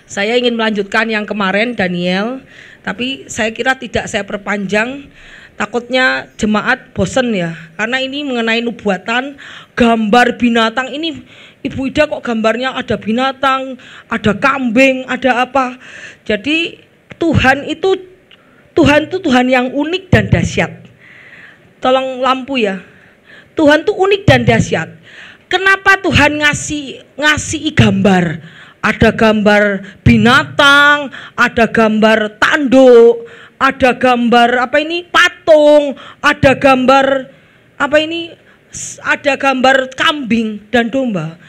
Saya ingin melanjutkan yang kemarin Daniel, tapi saya kira tidak saya perpanjang. Takutnya jemaat bosen ya, karena ini mengenai nubuatan, gambar binatang. Ini Ibu Ida kok gambarnya ada binatang, ada kambing, ada apa. Jadi Tuhan itu Tuhan yang unik dan dahsyat. Tolong lampu ya. Tuhan tuh unik dan dahsyat. Kenapa Tuhan ngasih gambar? Ada gambar binatang, ada gambar tanduk, ada gambar patung, ada gambar ada gambar kambing dan domba.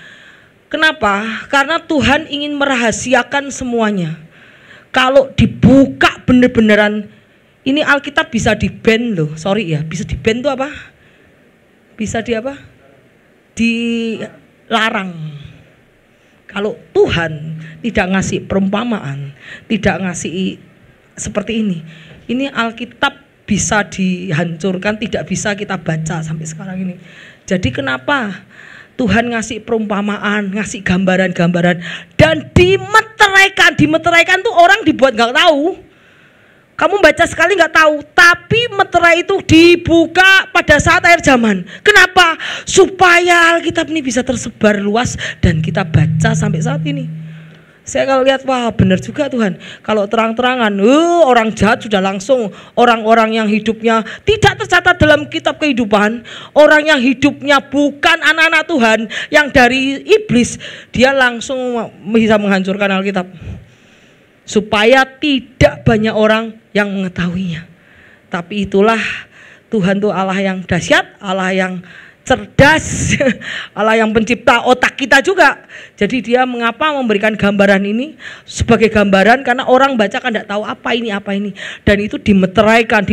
Kenapa? Karena Tuhan ingin merahasiakan semuanya. Kalau dibuka bener-beneran, ini Alkitab bisa di-ban loh. Sorry ya, bisa di-ban tuh apa? Bisa dilarang. Kalau Tuhan tidak ngasih perumpamaan, tidak ngasih seperti ini Alkitab bisa dihancurkan, tidak bisa kita baca sampai sekarang ini. Jadi kenapa Tuhan ngasih perumpamaan, ngasih gambaran-gambaran dan dimeteraikan tuh orang dibuat nggak tahu. Kamu baca sekali nggak tahu, tapi meterai itu dibuka pada saat akhir zaman. Kenapa? Supaya Alkitab ini bisa tersebar luas dan kita baca sampai saat ini. Saya kalau lihat, wah benar juga Tuhan. Kalau terang-terangan, orang jahat sudah langsung, orang-orang yang hidupnya tidak tercatat dalam kitab kehidupan, orang yang hidupnya bukan anak-anak Tuhan, yang dari iblis, dia langsung bisa menghancurkan Alkitab. Supaya tidak banyak orang yang mengetahuinya. Tapi itulah Tuhan tuh Allah yang dahsyat, Allah yang cerdas, Allah yang pencipta otak kita juga. Jadi dia mengapa memberikan gambaran ini sebagai gambaran, karena orang baca kan tidak tahu apa ini. Dan itu dimeteraikan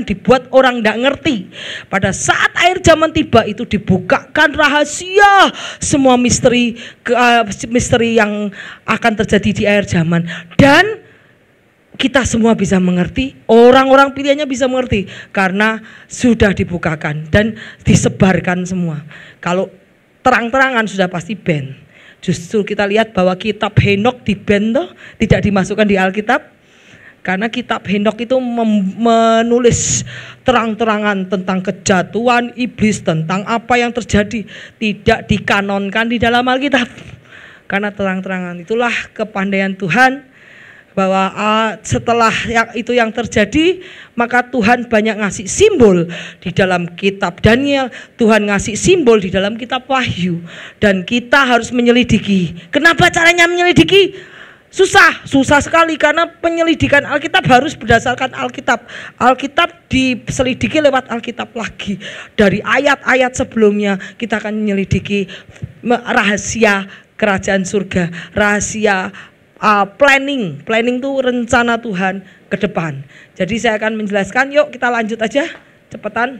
dibuat orang tidak ngerti. Pada saat akhir zaman tiba itu dibukakan rahasia semua misteri yang akan terjadi di akhir zaman. Dan kita semua bisa mengerti, orang-orang pilihannya bisa mengerti karena sudah dibukakan dan disebarkan semua. Kalau terang-terangan sudah pasti ban. Justru kita lihat bahwa kitab Henok di-ban toh, tidak dimasukkan di Alkitab. Karena kitab Henok itu menulis terang-terangan tentang kejatuhan iblis, tentang apa yang terjadi, tidak dikanonkan di dalam Alkitab. Karena terang-terangan, itulah kepandaian Tuhan. Bahwa setelah yang terjadi, maka Tuhan banyak ngasih simbol di dalam kitab Daniel, Tuhan ngasih simbol di dalam kitab Wahyu, dan kita harus menyelidiki. Kenapa caranya menyelidiki? Susah sekali, karena penyelidikan Alkitab harus berdasarkan Alkitab. Alkitab diselidiki lewat Alkitab lagi. Dari ayat-ayat sebelumnya kita akan menyelidiki rahasia kerajaan surga, rahasia planning itu rencana Tuhan ke depan. Jadi saya akan menjelaskan, yuk kita lanjut aja cepetan.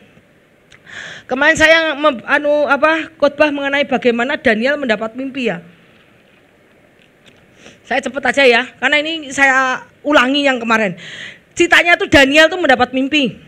Kemarin saya khotbah mengenai bagaimana Daniel mendapat mimpi ya. Saya cepet aja ya, karena ini saya ulangi yang kemarin. Ceritanya tuh Daniel tuh mendapat mimpi.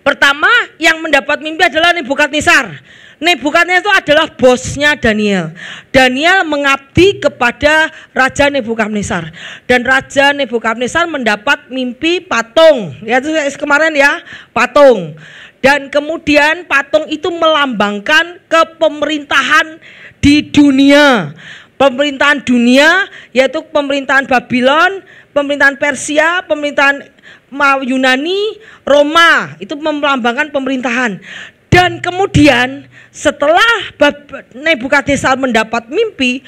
Pertama yang mendapat mimpi adalah Nebukadnezar. Nebukadnezar itu adalah bosnya Daniel. Daniel mengabdi kepada Raja Nebukadnezar. Dan Raja Nebukadnezar mendapat mimpi patung. Ya itu kemarin ya, patung. Dan kemudian patung itu melambangkan kepemerintahan di dunia. Pemerintahan dunia yaitu pemerintahan Babylon, pemerintahan Persia, pemerintahan Yunani, Roma. Itu melambangkan pemerintahan. Dan kemudian setelah Nebukadnezar mendapat mimpi,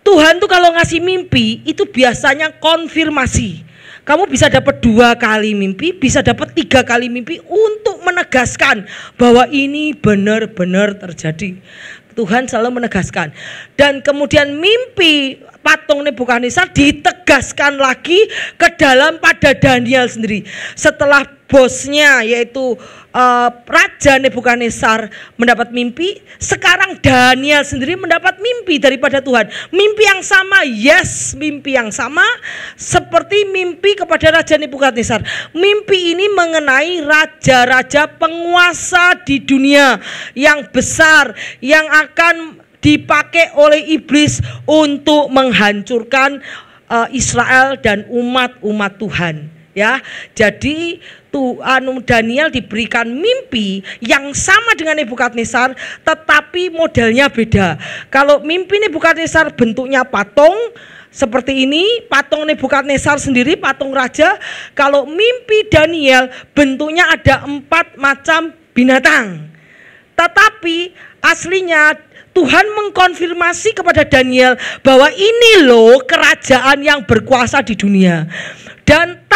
Tuhan tuh kalau ngasih mimpi itu biasanya konfirmasi. Kamu bisa dapat 2 kali mimpi, bisa dapat 3 kali mimpi untuk menegaskan bahwa ini benar-benar terjadi. Tuhan selalu menegaskan. Dan kemudian mimpi patung Nebukadnezar ditegaskan lagi ke dalam pada Daniel sendiri. Setelah bosnya yaitu Raja Nebukadnezar mendapat mimpi, sekarang Daniel sendiri mendapat mimpi daripada Tuhan. Mimpi yang sama, yes, mimpi yang sama seperti mimpi kepada Raja Nebukadnezar. Mimpi ini mengenai raja-raja penguasa di dunia yang besar, yang akan dipakai oleh iblis untuk menghancurkan Israel dan umat Tuhan. Ya, jadi Daniel diberikan mimpi yang sama dengan Nebukadnezar, tetapi modelnya beda. Kalau mimpi Nebukadnezar bentuknya patung seperti ini, patung Nebukadnezar sendiri, patung raja. Kalau mimpi Daniel bentuknya ada 4 macam binatang. Tetapi aslinya Tuhan mengkonfirmasi kepada Daniel bahwa ini loh kerajaan yang berkuasa di dunia. Dan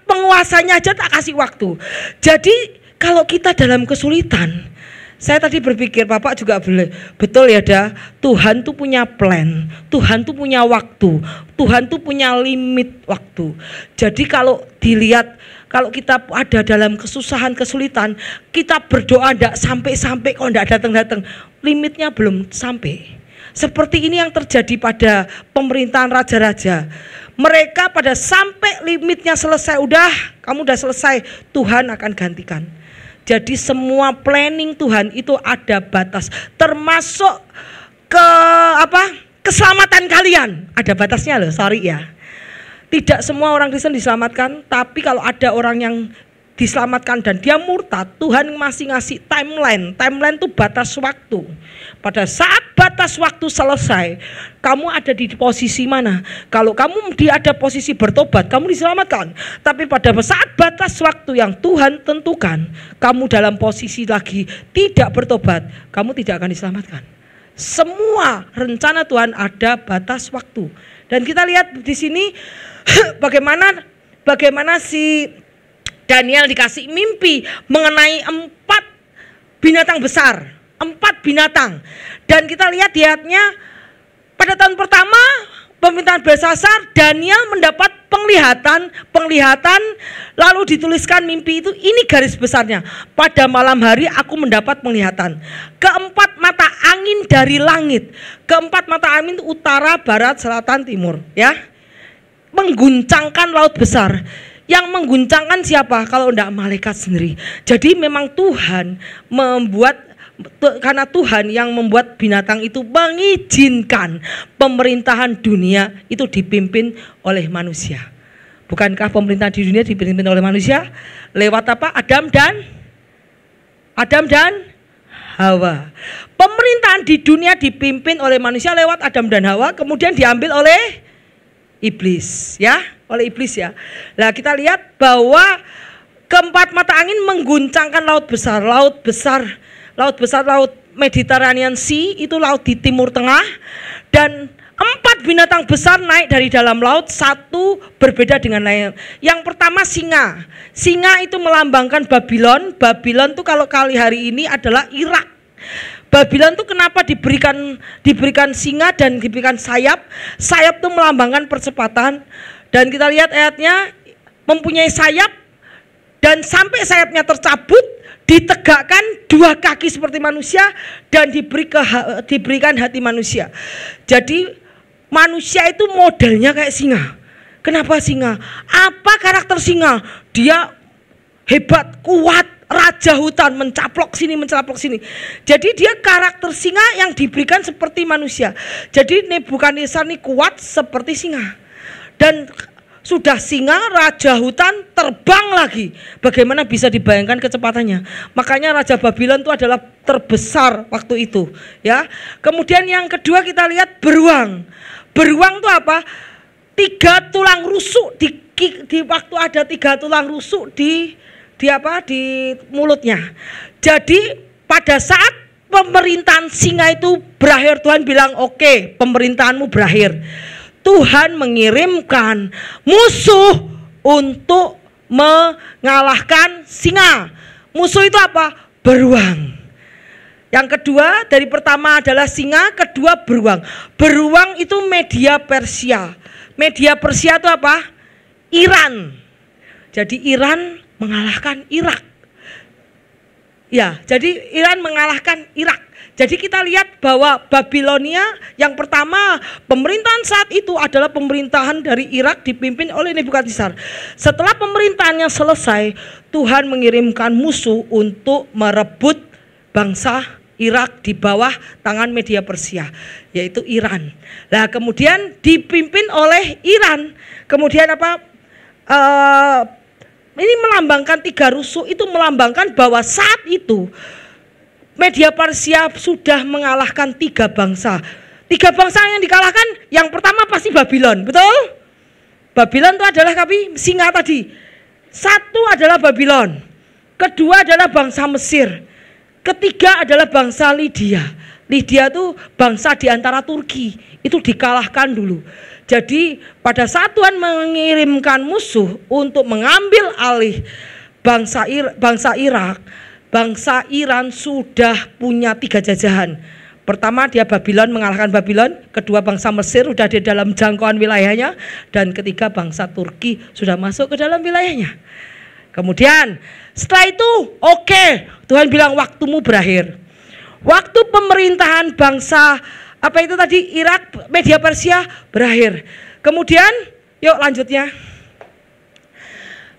penguasanya aja tak kasih waktu. Jadi kalau kita dalam kesulitan, saya tadi berpikir, Bapak juga boleh, betul ya dah, Tuhan tuh punya plan, Tuhan tuh punya waktu, Tuhan tuh punya limit waktu. Jadi kalau dilihat, kalau kita ada dalam kesusahan, kesulitan, kita berdoa ndak sampai-sampai kok ndak datang-datang, limitnya belum sampai. Seperti ini yang terjadi pada pemerintahan raja-raja. Mereka pada sampai limitnya selesai, kamu udah selesai, Tuhan akan gantikan. Jadi semua planning Tuhan itu ada batas, termasuk keselamatan kalian ada batasnya loh, sorry ya. Tidak semua orang Kristen diselamatkan, tapi kalau ada orang yang diselamatkan dan dia murtad, Tuhan masih ngasih timeline. Timeline itu batas waktu. Pada saat batas waktu selesai, kamu ada di posisi mana? Kalau kamu ada posisi bertobat, kamu diselamatkan. Tapi pada saat batas waktu yang Tuhan tentukan, kamu dalam posisi lagi tidak bertobat, kamu tidak akan diselamatkan. Semua rencana Tuhan ada batas waktu. Dan kita lihat di sini bagaimana si Daniel dikasih mimpi mengenai 4 binatang besar, 4 binatang. Dan kita lihat ayatnya, pada tahun pertama pemerintahan Belsasar, Daniel mendapat penglihatan, lalu dituliskan mimpi itu, ini garis besarnya. Pada malam hari aku mendapat penglihatan. Keempat mata angin dari langit. Keempat mata angin itu utara, barat, selatan, timur, ya. Mengguncangkan laut besar. Yang mengguncangkan siapa? Kalau enggak malaikat sendiri. Jadi memang Tuhan karena Tuhan yang membuat binatang itu mengizinkan pemerintahan dunia itu dipimpin oleh manusia. Bukankah pemerintahan di dunia dipimpin oleh manusia? Lewat apa? Adam dan Hawa. Pemerintahan di dunia dipimpin oleh manusia lewat Adam dan Hawa, kemudian diambil oleh iblis, ya, oleh iblis ya. Nah, kita lihat bahwa keempat mata angin mengguncangkan laut besar, laut Mediterranean Sea, itu laut di timur tengah, dan 4 binatang besar naik dari dalam laut, satu berbeda dengan lain. Yang pertama singa. Singa itu melambangkan Babylon. Babylon itu kalau kali hari ini adalah Irak. Babylon itu kenapa diberikan singa dan diberikan sayap? Sayap itu melambangkan percepatan. Dan kita lihat ayatnya, mempunyai sayap dan sampai sayapnya tercabut, ditegakkan 2 kaki seperti manusia dan diberikan hati manusia. Jadi manusia itu modelnya kayak singa. Kenapa singa? Apa karakter singa? Dia hebat, kuat, raja hutan, mencaplok sini. Jadi dia karakter singa yang diberikan seperti manusia. Jadi Nebukadnezar ini kuat seperti singa. Dan sudah singa, raja hutan, terbang lagi. Bagaimana bisa dibayangkan kecepatannya? Makanya Raja Babylon itu adalah terbesar waktu itu, ya. Kemudian yang kedua kita lihat beruang. Beruang itu apa? 3 tulang rusuk di waktu ada 3 tulang rusuk di mulutnya. Jadi pada saat pemerintahan singa itu berakhir, Tuhan bilang, oke, pemerintahanmu berakhir. Tuhan mengirimkan musuh untuk mengalahkan singa. Musuh itu apa? Beruang. Yang kedua, dari pertama adalah singa, kedua beruang. Beruang itu media Persia. Media Persia itu apa? Iran. Jadi Iran mengalahkan Irak. Ya, jadi Iran mengalahkan Irak. Jadi kita lihat bahwa Babilonia yang pertama, pemerintahan saat itu adalah pemerintahan dari Irak dipimpin oleh Nebukadnezar. Setelah pemerintahannya selesai, Tuhan mengirimkan musuh untuk merebut bangsa Irak di bawah tangan media Persia, yaitu Iran. Nah kemudian dipimpin oleh Iran. Kemudian apa? Ini melambangkan 3 rusuk, itu melambangkan bahwa saat itu media Persia sudah mengalahkan 3 bangsa. 3 bangsa yang dikalahkan, yang pertama pasti Babylon, betul? Babylon itu adalah singa tadi. Satu adalah Babylon, kedua adalah bangsa Mesir, ketiga adalah bangsa Lydia. Lydia itu bangsa di antara Turki, itu dikalahkan dulu. Jadi pada saat Tuhan mengirimkan musuh untuk mengambil alih bangsa Irak, bangsa Iran sudah punya 3 jajahan. Pertama dia Babylon, mengalahkan Babylon. Kedua bangsa Mesir sudah di dalam jangkauan wilayahnya. Dan ketiga bangsa Turki sudah masuk ke dalam wilayahnya. Kemudian setelah itu Tuhan bilang waktumu berakhir. Waktu pemerintahan bangsa Irak, media Persia berakhir. Kemudian yuk lanjutnya.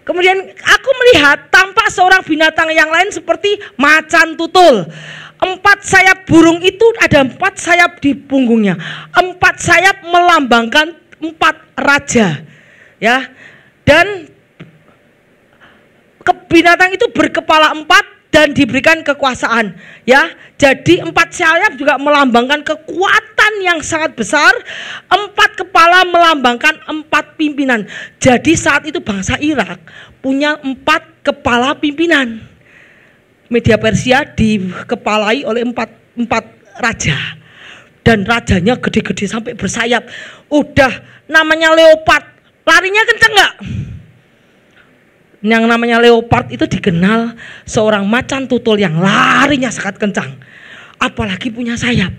Kemudian aku melihat tampak seorang binatang yang lain seperti macan tutul. 4 sayap burung itu ada 4 sayap di punggungnya. 4 sayap melambangkan 4 raja. Ya. Dan binatang itu berkepala 4 dan diberikan kekuasaan. Ya. Jadi 4 sayap juga melambangkan kekuatan yang sangat besar. 4 kepala melambangkan 4 pimpinan. Jadi saat itu bangsa Irak punya 4 kepala pimpinan. Media Persia dikepalai oleh 4 raja. Dan rajanya gede-gede sampai bersayap. Udah namanya leopard, larinya kenceng gak? Yang namanya leopard itu dikenal seorang macan tutul yang larinya sangat kencang. Apalagi punya sayap.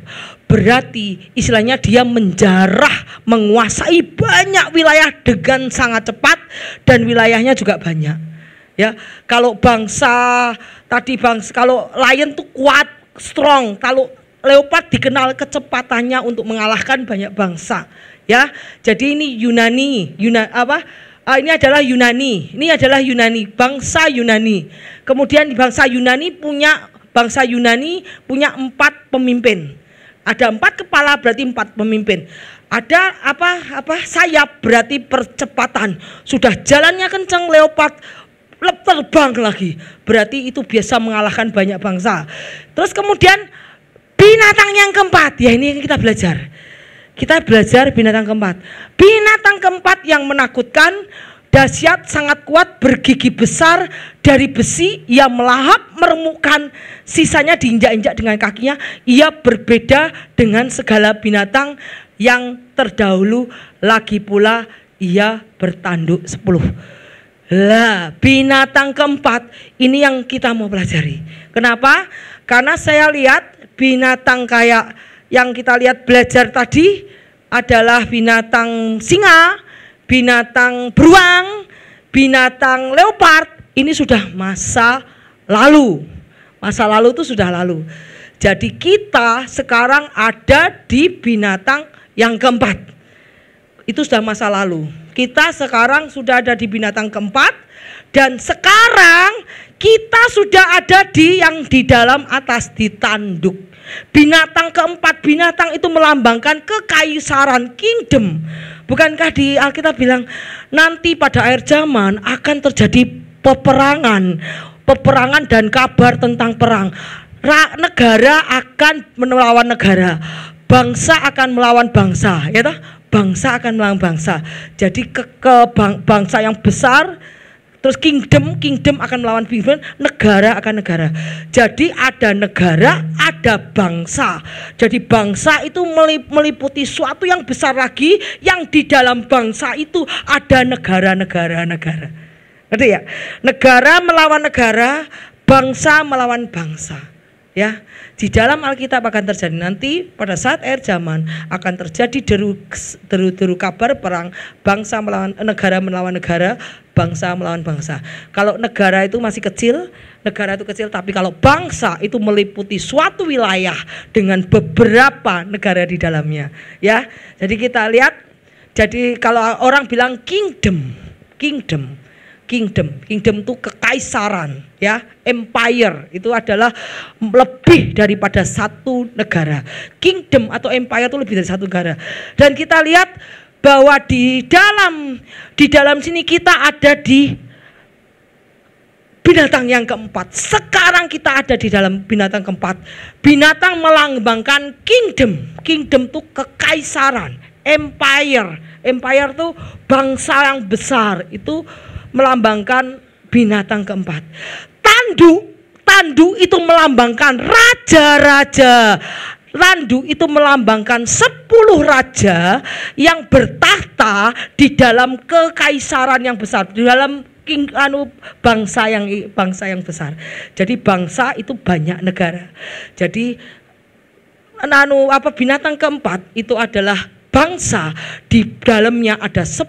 Berarti istilahnya dia menjarah, menguasai banyak wilayah dengan sangat cepat. Dan wilayahnya juga banyak. Ya, kalau kalau lion tuh kuat, strong. Kalau leopard dikenal kecepatannya untuk mengalahkan banyak bangsa. Ya, jadi ini ini adalah Yunani, bangsa Yunani. Kemudian bangsa Yunani punya 4 pemimpin. Ada 4 kepala berarti 4 pemimpin. Ada sayap berarti percepatan. Sudah jalannya kencang leopard, terbang lagi, berarti itu biasa mengalahkan banyak bangsa. Terus kemudian binatang yang keempat, ya ini yang kita belajar binatang keempat. Binatang keempat yang menakutkan, dahsyat, sangat kuat, bergigi besar, dari besi, ia melahap, meremukkan, sisanya diinjak-injak dengan kakinya. Ia berbeda dengan segala binatang yang terdahulu, lagi pula ia bertanduk 10. Lah, binatang keempat ini yang kita mau pelajari. Kenapa? Karena saya lihat binatang kayak yang kita lihat belajar tadi adalah binatang singa, binatang beruang, binatang leopard. Ini sudah masa lalu. Masa lalu itu sudah lalu. Jadi kita sekarang ada di binatang yang keempat. Itu sudah masa lalu. Kita sekarang sudah ada di binatang keempat. Dan sekarang kita sudah ada yang di dalam atas, di tanduk. Binatang keempat, binatang itu melambangkan kekaisaran, kingdom. Bukankah di Alkitab bilang nanti pada akhir zaman akan terjadi peperangan dan kabar tentang perang. Negara akan melawan negara, bangsa akan melawan bangsa, ya toh? Bangsa akan melawan bangsa. Jadi bangsa yang besar, terus kingdom akan melawan kingdom, negara akan negara. Jadi ada negara, ada bangsa. Jadi bangsa itu meliputi suatu yang besar lagi, yang di dalam bangsa itu ada negara. Ngerti ya? Negara melawan negara, bangsa melawan bangsa. Ya, di dalam Alkitab akan terjadi nanti pada saat akhir zaman akan terjadi deru kabar perang, bangsa melawan negara, bangsa melawan bangsa. Kalau negara itu masih kecil, tapi kalau bangsa itu meliputi suatu wilayah dengan beberapa negara di dalamnya. Ya, jadi kita lihat. Jadi kalau orang bilang kingdom kingdom. Kingdom itu kekaisaran, ya. Empire itu adalah lebih daripada satu negara. Kingdom atau empire itu lebih dari satu negara. Dan kita lihat bahwa di dalam sini kita ada di binatang yang keempat. Sekarang kita ada di dalam binatang keempat. Binatang melambangkan kingdom. Kingdom itu kekaisaran. Empire. Empire itu bangsa yang besar. Itu melambangkan binatang keempat. Tandu itu melambangkan raja-raja. Landu itu melambangkan 10 raja yang bertahta di dalam kekaisaran yang besar, di dalam bangsa yang besar. Jadi bangsa itu banyak negara. Jadi binatang keempat itu adalah bangsa, di dalamnya ada 10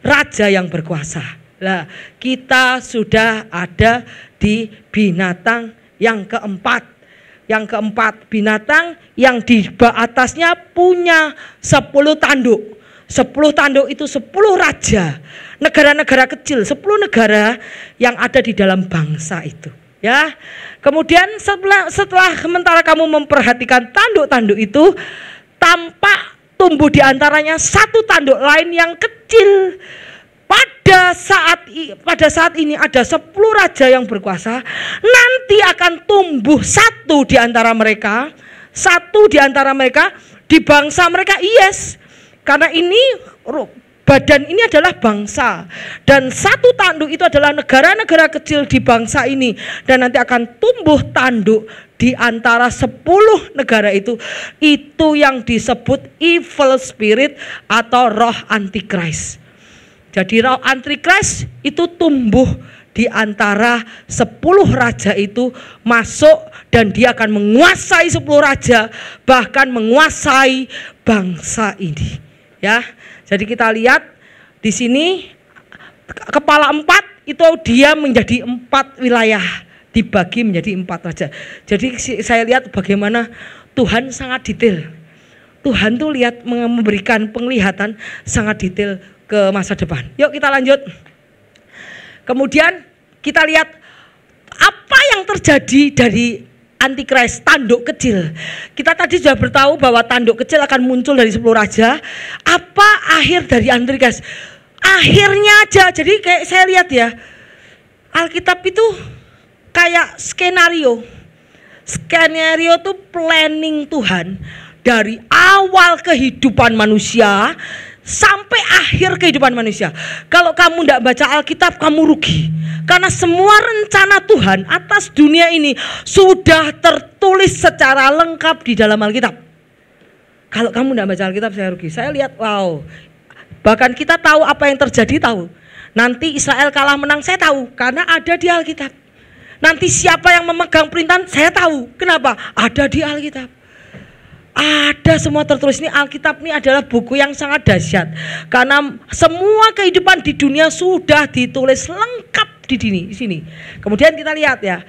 raja yang berkuasa. Nah, kita sudah ada di binatang yang keempat. Yang keempat, binatang yang di atasnya punya 10 tanduk. 10 tanduk itu 10 raja. Negara-negara kecil, 10 negara yang ada di dalam bangsa itu. Ya. Kemudian setelah sementara kamu memperhatikan tanduk-tanduk itu, tampak tumbuh di antaranya satu tanduk lain yang kecil. Pada saat ini ada 10 raja yang berkuasa. Nanti akan tumbuh satu di antara mereka. Satu di antara mereka di bangsa mereka. Yes. Karena ini badan ini adalah bangsa. Dan satu tanduk itu adalah negara-negara kecil di bangsa ini. Dan nanti akan tumbuh tanduk di antara 10 negara itu. Itu yang disebut evil spirit atau roh antikris. Jadi roh antikris itu tumbuh di antara 10 raja itu, masuk dan dia akan menguasai 10 raja, bahkan menguasai bangsa ini. Ya, jadi kita lihat di sini kepala 4 itu dia menjadi 4 wilayah, dibagi menjadi 4 raja. Jadi saya lihat bagaimana Tuhan sangat detail. Tuhan tuh lihat memberikan penglihatan sangat detail ke masa depan. Yuk kita lanjut. Kemudian kita lihat apa yang terjadi dari antikris, tanduk kecil. Kita tadi sudah bertahu bahwa tanduk kecil akan muncul dari 10 raja. Apa akhir dari antikris? Akhirnya aja. Jadi kayak saya lihat ya, Alkitab itu kayak skenario. Skenario itu planning Tuhan dari awal kehidupan manusia sampai akhir kehidupan manusia. Kalau kamu tidak baca Alkitab, kamu rugi. Karena semua rencana Tuhan atas dunia ini sudah tertulis secara lengkap di dalam Alkitab. Kalau kamu tidak baca Alkitab, saya rugi. Saya lihat, wow. Bahkan kita tahu apa yang terjadi, tahu. Nanti Israel kalah menang, saya tahu. Karena ada di Alkitab. Nanti siapa yang memegang perintahan, saya tahu. Kenapa? Ada di Alkitab. Ada semua tertulis. Ini Alkitab ini adalah buku yang sangat dahsyat. Karena semua kehidupan di dunia sudah ditulis lengkap di sini. Kemudian kita lihat ya.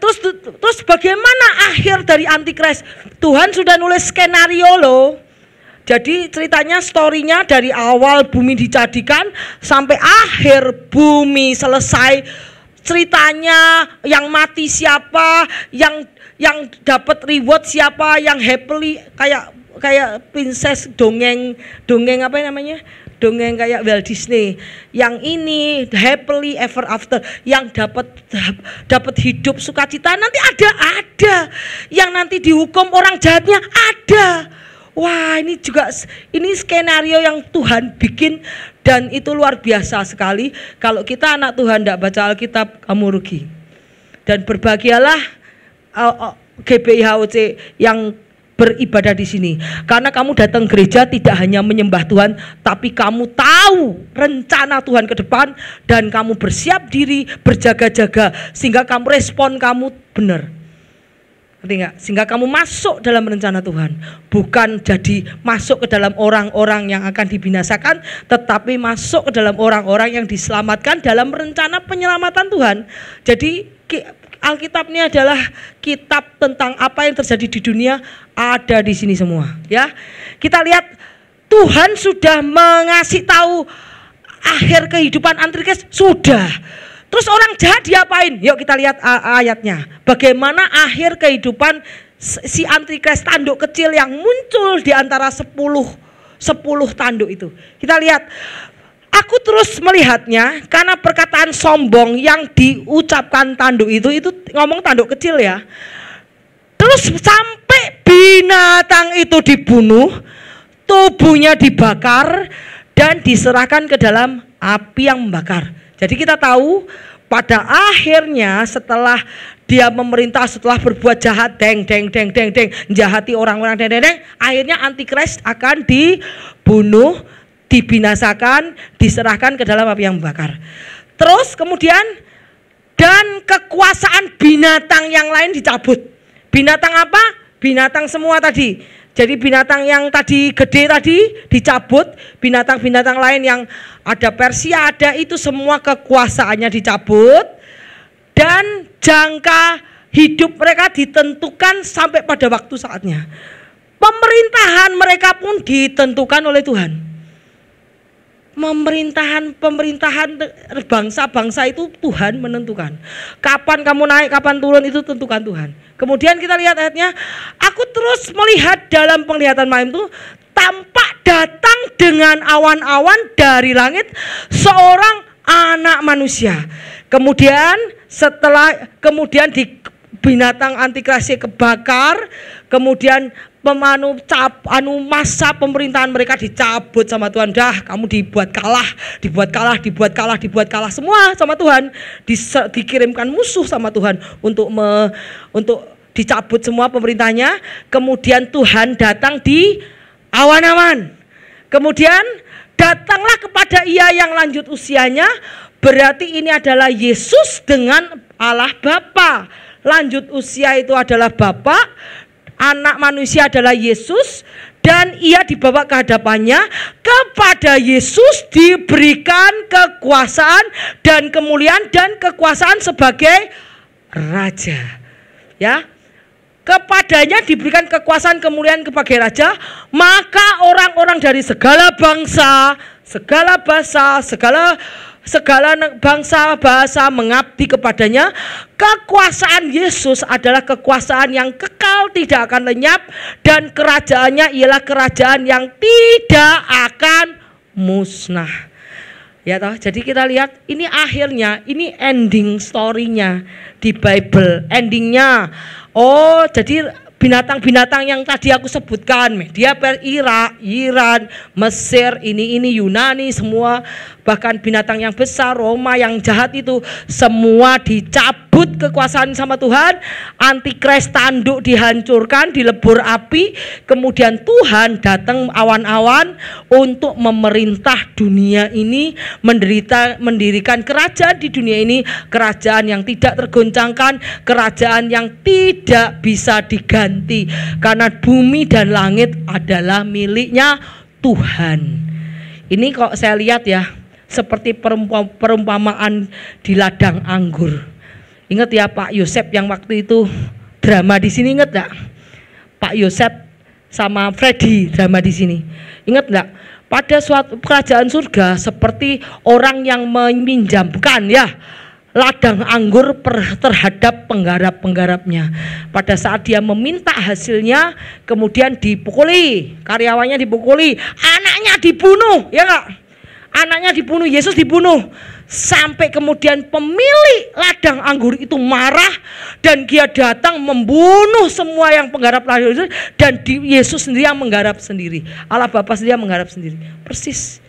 Terus bagaimana akhir dari antikris? Tuhan sudah nulis skenario loh. Jadi ceritanya, storynya dari awal bumi dijadikan sampai akhir bumi selesai. Ceritanya yang mati siapa, yang dapat reward siapa, yang happily kayak princess dongeng apa namanya? Dongeng kayak Walt Disney. Yang ini happily ever after, yang dapat hidup sukacita, nanti ada. Yang nanti dihukum orang jahatnya ada. Wah, ini skenario yang Tuhan bikin dan itu luar biasa sekali. Kalau kita anak Tuhan tidak baca Alkitab, kamu rugi. Dan berbahagialah GBIHOC yang beribadah di sini. Karena kamu datang gereja tidak hanya menyembah Tuhan, tapi kamu tahu rencana Tuhan ke depan dan kamu bersiap diri, berjaga-jaga sehingga kamu respon kamu benar. Ngerti enggak? Sehingga kamu masuk dalam rencana Tuhan, bukan jadi masuk ke dalam orang-orang yang akan dibinasakan, tetapi masuk ke dalam orang-orang yang diselamatkan dalam rencana penyelamatan Tuhan. Jadi Alkitab ini adalah kitab tentang apa yang terjadi di dunia, ada di sini semua, ya. Kita lihat Tuhan sudah mengasih tahu akhir kehidupan antikris sudah. Terus orang jahat diapain? Yuk kita lihat ayatnya. Bagaimana akhir kehidupan si antikris tanduk kecil yang muncul di antara 10 tanduk itu. Kita lihat. Aku terus melihatnya karena perkataan sombong yang diucapkan tanduk itu ngomong tanduk kecil ya. Terus sampai binatang itu dibunuh, tubuhnya dibakar dan diserahkan ke dalam api yang membakar. Jadi kita tahu pada akhirnya setelah dia memerintah, setelah berbuat jahat, jahati orang-orang, akhirnya antikris akan dibunuh, dibinasakan, diserahkan ke dalam api yang membakar. Terus kemudian dan kekuasaan binatang yang lain dicabut. Binatang apa? Binatang semua tadi. Jadi binatang yang tadi gede tadi dicabut, binatang-binatang lain yang ada Persia ada, itu semua kekuasaannya dicabut dan jangka hidup mereka ditentukan sampai pada waktu saatnya. Pemerintahan mereka pun ditentukan oleh Tuhan. Pemerintahan bangsa-bangsa itu Tuhan menentukan. Kapan kamu naik, kapan turun itu tentukan Tuhan. Kemudian kita lihat ayatnya, aku terus melihat dalam penglihatan malam itu tampak datang dengan awan-awan dari langit seorang anak manusia. Kemudian di binatang antikris kebakar, kemudian masa pemerintahan mereka dicabut sama Tuhan. Dah, kamu dibuat kalah semua sama Tuhan. Dikirimkan musuh sama Tuhan untuk dicabut semua pemerintahnya. Kemudian Tuhan datang di awan-awan. Kemudian datanglah kepada ia yang lanjut usianya. Berarti ini adalah Yesus dengan Allah Bapa. Lanjut usia itu adalah Bapa, anak manusia adalah Yesus, dan ia dibawa ke hadapannya. Kepada Yesus diberikan kekuasaan dan kemuliaan dan kekuasaan sebagai raja. Ya. Kepadanya diberikan kekuasaan, kemuliaan sebagai raja, maka orang-orang dari segala bangsa, segala bahasa, segala bangsa bahasa mengabdi kepadanya. Kekuasaan Yesus adalah kekuasaan yang kekal, tidak akan lenyap, dan kerajaannya ialah kerajaan yang tidak akan musnah. Ya toh, jadi kita lihat ini akhirnya, ini ending story-nya di Bible, endingnya. Oh, jadi binatang-binatang yang tadi aku sebutkan, Media Iran, Mesir, ini Yunani, semua, bahkan binatang yang besar, Roma yang jahat itu, semua dicabut kekuasaan sama Tuhan. Antikris tanduk dihancurkan, dilebur api. Kemudian Tuhan datang awan-awan untuk memerintah dunia ini, mendirikan kerajaan di dunia ini, kerajaan yang tidak tergoncangkan, kerajaan yang tidak bisa diganti, karena bumi dan langit adalah miliknya Tuhan. Ini kok saya lihat ya, seperti perumpamaan di ladang anggur. Ingat ya Pak Yosef yang waktu itu drama di sini, ingat enggak? Pak Yosef sama Freddy drama di sini. Ingat enggak? Pada suatu kerajaan surga seperti orang yang meminjamkan ya ladang anggur terhadap penggarap-penggarapnya. Pada saat dia meminta hasilnya, kemudian dipukuli, karyawannya dipukuli, anaknya dibunuh, ya enggak? Anaknya dibunuh, Yesus dibunuh. Sampai kemudian pemilik ladang anggur itu marah dan dia datang membunuh semua yang penggarap ladang itu, dan Yesus sendiri yang menggarap sendiri. Allah Bapa sendiri yang menggarap sendiri. Persis.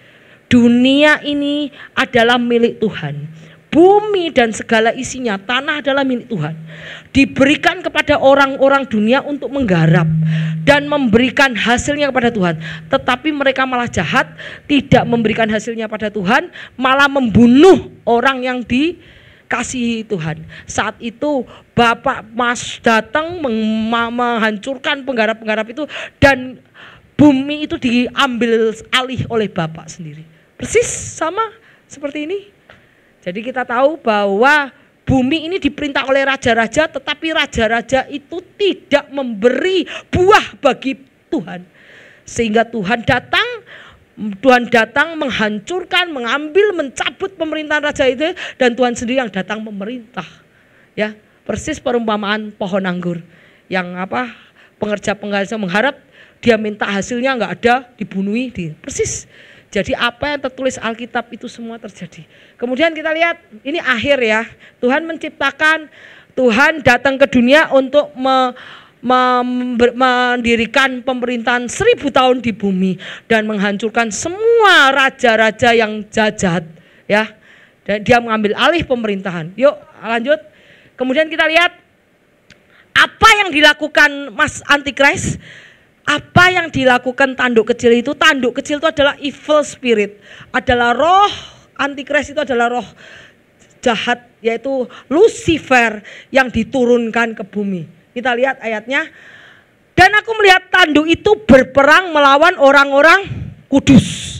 Dunia ini adalah milik Tuhan. Bumi dan segala isinya, tanah adalah milik Tuhan. Diberikan kepada orang-orang dunia untuk menggarap dan memberikan hasilnya kepada Tuhan. Tetapi mereka malah jahat, tidak memberikan hasilnya pada Tuhan, malah membunuh orang yang dikasihi Tuhan. Saat itu Bapak Mas datang menghancurkan penggarap-penggarap itu, dan bumi itu diambil alih oleh Bapak sendiri. Persis sama seperti ini. Jadi kita tahu bahwa bumi ini diperintah oleh raja-raja, tetapi raja-raja itu tidak memberi buah bagi Tuhan. Sehingga Tuhan datang Tuhan datang menghancurkan, mengambil, mencabut pemerintahan raja itu, dan Tuhan sendiri yang datang memerintah. Ya, persis perumpamaan pohon anggur yang pengerja-pengerja mengharap dia minta hasilnya nggak ada, dibunuhi, persis. Jadi apa yang tertulis Alkitab itu semua terjadi. Kemudian kita lihat ini akhir ya. Tuhan menciptakan, Tuhan datang ke dunia untuk mendirikan pemerintahan 1000 tahun di bumi dan menghancurkan semua raja-raja yang jahat ya. Dan dia mengambil alih pemerintahan. Yuk lanjut. Kemudian kita lihat apa yang dilakukan Mas Antikris. Apa yang dilakukan tanduk kecil itu? Tanduk kecil itu adalah evil spirit, adalah roh. Antikris itu adalah roh jahat, yaitu Lucifer yang diturunkan ke bumi. Kita lihat ayatnya. Dan aku melihat tanduk itu berperang melawan orang-orang kudus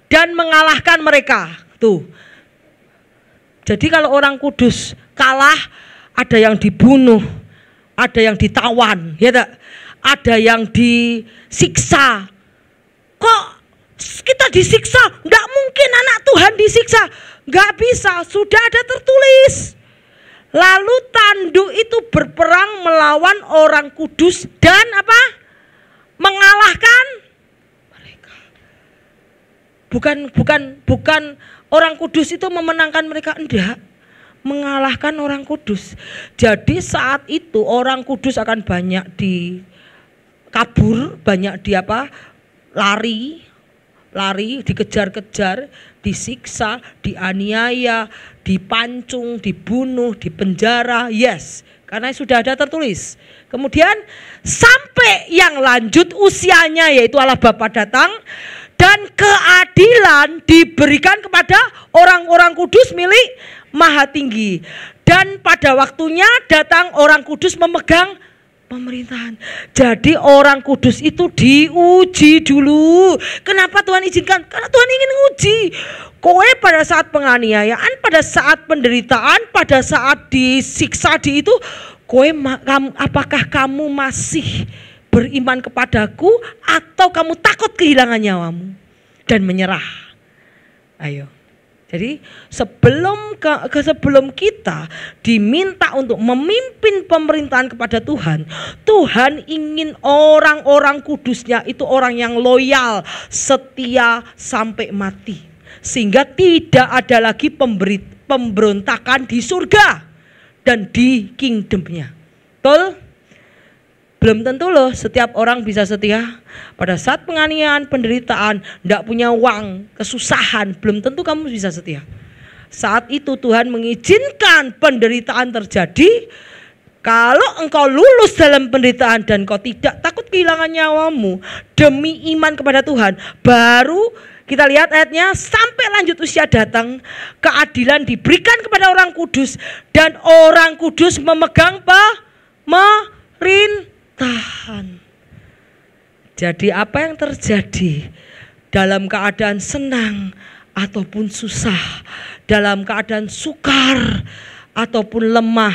dan mengalahkan mereka. Tuh. Jadi kalau orang kudus kalah, ada yang dibunuh, ada yang ditawan, ya tak? Ada yang disiksa. Kok kita disiksa? Enggak mungkin anak Tuhan disiksa. Enggak bisa, sudah ada tertulis. Lalu tanduk itu berperang melawan orang kudus dan apa? Mengalahkan mereka. Bukan orang kudus itu memenangkan mereka, enggak. Mengalahkan orang kudus. Jadi saat itu orang kudus akan banyak kabur, banyak lari, dikejar-kejar, disiksa, dianiaya, dipancung, dibunuh, dipenjara. Yes, karena sudah ada tertulis. Kemudian sampai yang lanjut usianya, yaitu Allah Bapa datang dan keadilan diberikan kepada orang-orang kudus milik Maha Tinggi. Dan pada waktunya datang orang kudus memegang pemerintahan. Jadi orang kudus itu diuji dulu. Kenapa Tuhan izinkan? Karena Tuhan ingin uji. Kowe pada saat penganiayaan, pada saat penderitaan, pada saat disiksa itu, apakah kamu masih beriman kepadaku atau kamu takut kehilangan nyawamu dan menyerah? Ayo. Jadi sebelum kita diminta untuk memimpin pemerintahan kepada Tuhan, Tuhan ingin orang-orang kudusnya itu orang yang loyal, setia sampai mati. Sehingga tidak ada lagi pemberontakan di surga dan di kingdomnya. Betul? Belum tentu loh setiap orang bisa setia. Pada saat penganiayaan, penderitaan, tidak punya uang, kesusahan, belum tentu kamu bisa setia. Saat itu Tuhan mengizinkan penderitaan terjadi. Kalau engkau lulus dalam penderitaan dan kau tidak takut kehilangan nyawamu demi iman kepada Tuhan, baru kita lihat ayatnya, sampai lanjut usia datang, keadilan diberikan kepada orang kudus dan orang kudus memegang pemerintahan. Jadi apa yang terjadi dalam keadaan senang ataupun susah, dalam keadaan sukar ataupun lemah,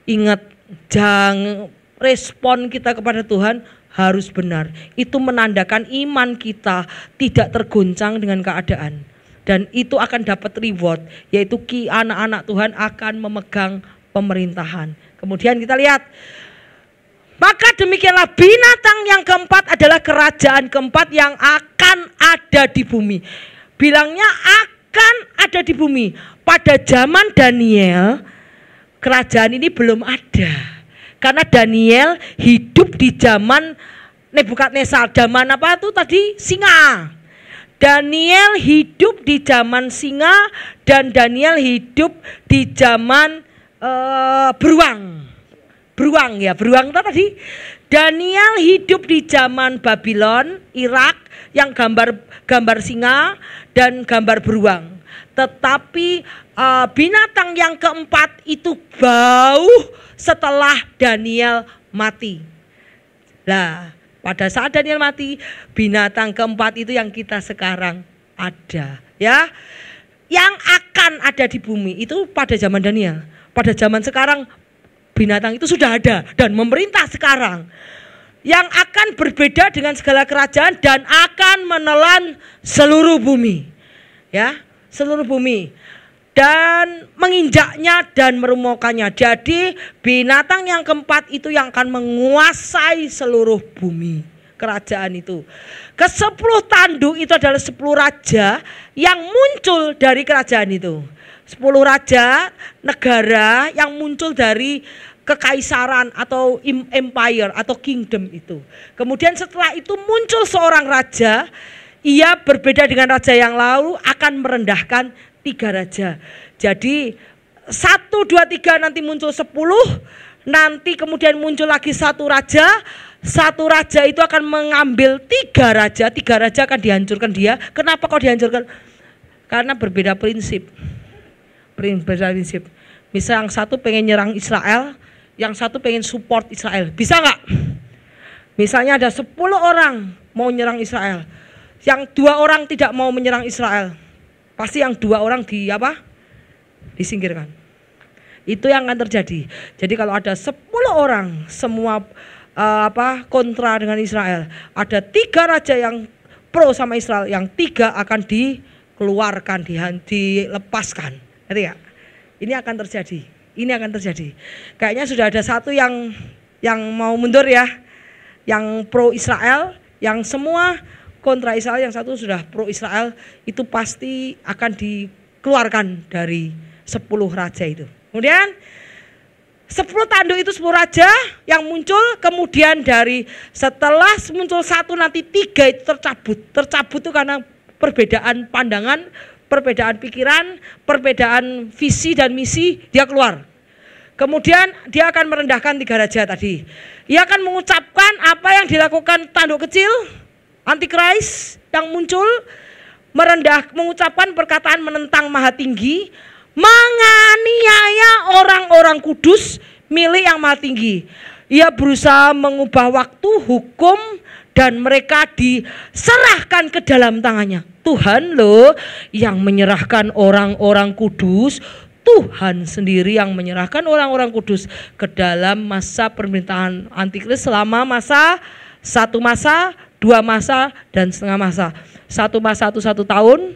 ingat, jangan respon kita kepada Tuhan harus benar. Itu menandakan iman kita tidak tergoncang dengan keadaan. Dan itu akan dapat reward, yaitu anak-anak Tuhan akan memegang pemerintahan. Kemudian kita lihat, maka demikianlah binatang yang keempat adalah kerajaan keempat yang akan ada di bumi. Bilangnya akan ada di bumi. Pada zaman Daniel, kerajaan ini belum ada. Karena Daniel hidup di zaman Nebukadnezar. Zaman apa itu tadi? Singa. Daniel hidup di zaman singa dan Daniel hidup di zaman beruang. Beruang tadi. Daniel hidup di zaman Babylon, Irak, yang gambar singa dan gambar beruang. Tetapi binatang yang keempat itu bau setelah Daniel mati. Nah, pada saat Daniel mati, binatang keempat itu yang kita sekarang ada, ya. Yang akan ada di bumi itu pada zaman Daniel. Pada zaman sekarang binatang itu sudah ada dan memerintah sekarang. yang akan berbeda dengan segala kerajaan dan akan menelan seluruh bumi. Ya, seluruh bumi. Dan menginjaknya dan merumaukannya. Jadi binatang yang keempat itu yang akan menguasai seluruh bumi, kerajaan itu. Ke-10 tanduk itu adalah 10 raja yang muncul dari kerajaan itu. 10 raja negara yang muncul dari kekaisaran atau empire atau kingdom itu. Kemudian setelah itu muncul seorang raja, ia berbeda dengan raja yang lalu, akan merendahkan 3 raja. Jadi 1, 2, 3 nanti muncul 10. Nanti kemudian muncul lagi 1 raja. 1 raja itu akan mengambil 3 raja. 3 raja akan dihancurkan dia. Kenapa kok dihancurkan? Karena berbeda prinsip. Berbeda prinsip. Misal yang satu pengen nyerang Israel, yang satu pengen support Israel. Bisa nggak? Misalnya ada 10 orang mau nyerang Israel, yang 2 orang tidak mau menyerang Israel. Pasti yang 2 orang disingkirkan. Itu yang akan terjadi. Jadi kalau ada 10 orang semua kontra dengan Israel, ada 3 raja yang pro sama Israel, yang 3 akan dikeluarkan, dilepaskan. Ngerti ya? Ini akan terjadi. Ini akan terjadi. Kayaknya sudah ada 1 yang mau mundur ya, yang pro Israel, yang semua kontra Israel, yang 1 sudah pro Israel. Itu pasti akan dikeluarkan dari 10 raja itu. Kemudian 10 tanduk itu 10 raja yang muncul. Kemudian dari setelah muncul 1 nanti 3 itu tercabut. Tercabut itu karena perbedaan pandangan, perbedaan pikiran, perbedaan visi dan misi, dia keluar. Kemudian dia akan merendahkan 3 raja tadi. Ia akan mengucapkan apa yang dilakukan tanduk kecil Antikris yang muncul, mengucapkan perkataan menentang Maha Tinggi, menganiaya orang-orang kudus milik yang Maha Tinggi. Ia berusaha mengubah waktu, hukum, dan mereka diserahkan ke dalam tangannya. Tuhan loh yang menyerahkan orang-orang kudus. Tuhan sendiri yang menyerahkan orang-orang kudus ke dalam masa pemerintahan Antikris selama 1 masa, 2 masa, dan setengah masa. 1 masa itu 1 tahun,